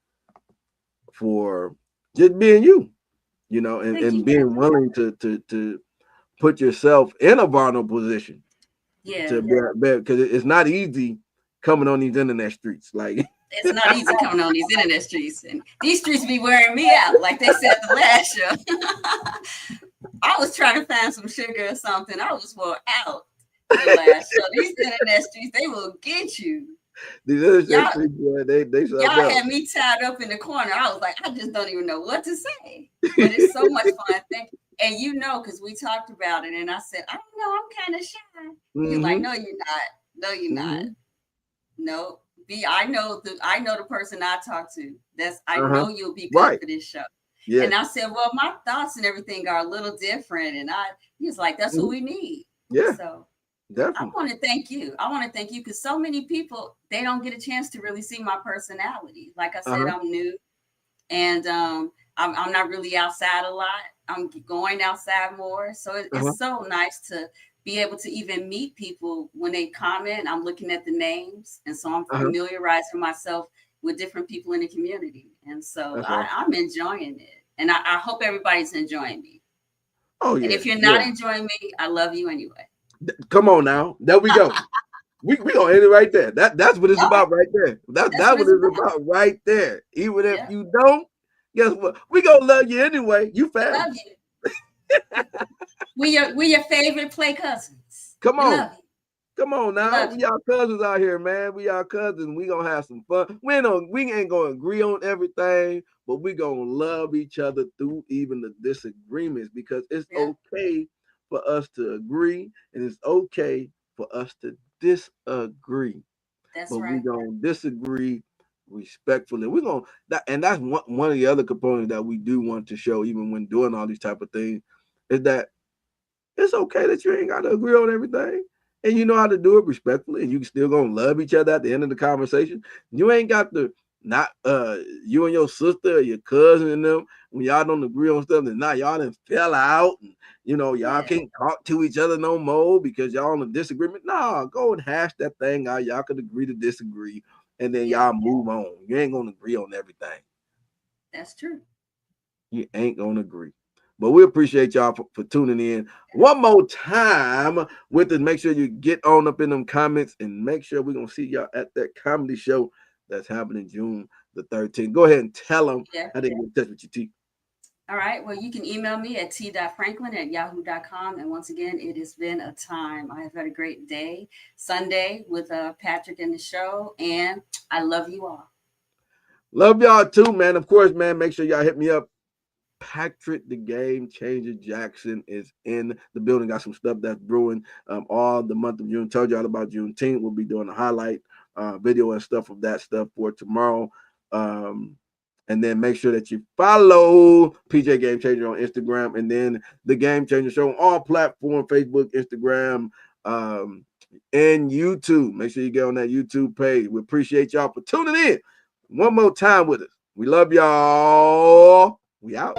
for just being you, and being willing to put yourself in a vulnerable position. To bear, because it's not easy coming on these internet streets. Like, it's not easy coming on these internet streets, and these streets be wearing me out, like they said the last show. I was trying to find some sugar or something. I was wore out the last show. These internet streets, they will get you. These internet streets, they y'all had me tied up in the corner. I was like, I just don't even know what to say. But it's so much fun. Thank you. And because we talked about it, and I said, I don't know, I'm kind of shy. You're like, no, you're not. No, you're not. No, I know the person I talk to. I know you'll be good for this show. Yeah. And I said, well, my thoughts and everything are a little different. And he was like, that's what we need. Yeah. So Definitely. I want to thank you. I want to thank you because so many people, they don't get a chance to really see my personality. Like I said, I'm new, and I'm not really outside a lot. I'm going outside more. So it's so nice to be able to even meet people when they comment. I'm looking at the names, and so I'm familiarizing myself with different people in the community. And so I'm enjoying it, and I hope everybody's enjoying me. Oh yeah. And if you're not enjoying me, I love you anyway. Come on now. There we go. we gonna end it right there. That's what it's about right there. That's what it's about right there. Even if you don't, guess what? We gonna love you anyway. You family. Love you. we your favorite play cousins. Come on. Love you. Come on now. We y'all cousins out here, man. We y'all cousins. We gonna have some fun. We ain't gonna agree on everything, but we gonna love each other through even the disagreements, because it's okay for us to agree, and it's okay for us to disagree. That's but right. we gonna disagree respectfully. We're gonna and that's one of the other components that we do want to show, even when doing all these type of things, is that it's okay that you ain't got to agree on everything. And you know how to do it respectfully, and you still gonna love each other at the end of the conversation. You ain't got to not you and your sister or your cousin and them, when y'all don't agree on stuff, and now y'all done fell out, and y'all can't talk to each other no more because y'all in a disagreement. Nah, go and hash that thing out. Y'all could agree to disagree, and then y'all move on. You ain't gonna agree on everything. That's true. You ain't gonna agree. But we appreciate y'all for tuning in one more time with us. Make sure you get on up in them comments, and make sure we're going to see y'all at that comedy show that's happening June the 13th. Go ahead and tell them how they get in touch with you, T. All right. Well, you can email me at t.franklin@yahoo.com. And once again, it has been a time. I have had a great day, Sunday, with Patrick and the show, and I love you all. Love y'all too, man. Of course, man, make sure y'all hit me up. Patrick the Game Changer Jackson is in the building. Got some stuff that's brewing all the month of June. Told y'all about Juneteenth. We'll be doing a highlight video and stuff of that stuff for tomorrow. And then make sure that you follow PJ Game Changer on Instagram, and then the Game Changer Show on all platforms, Facebook, Instagram, and YouTube. Make sure you get on that YouTube page. We appreciate y'all for tuning in one more time with us. We love y'all. We out.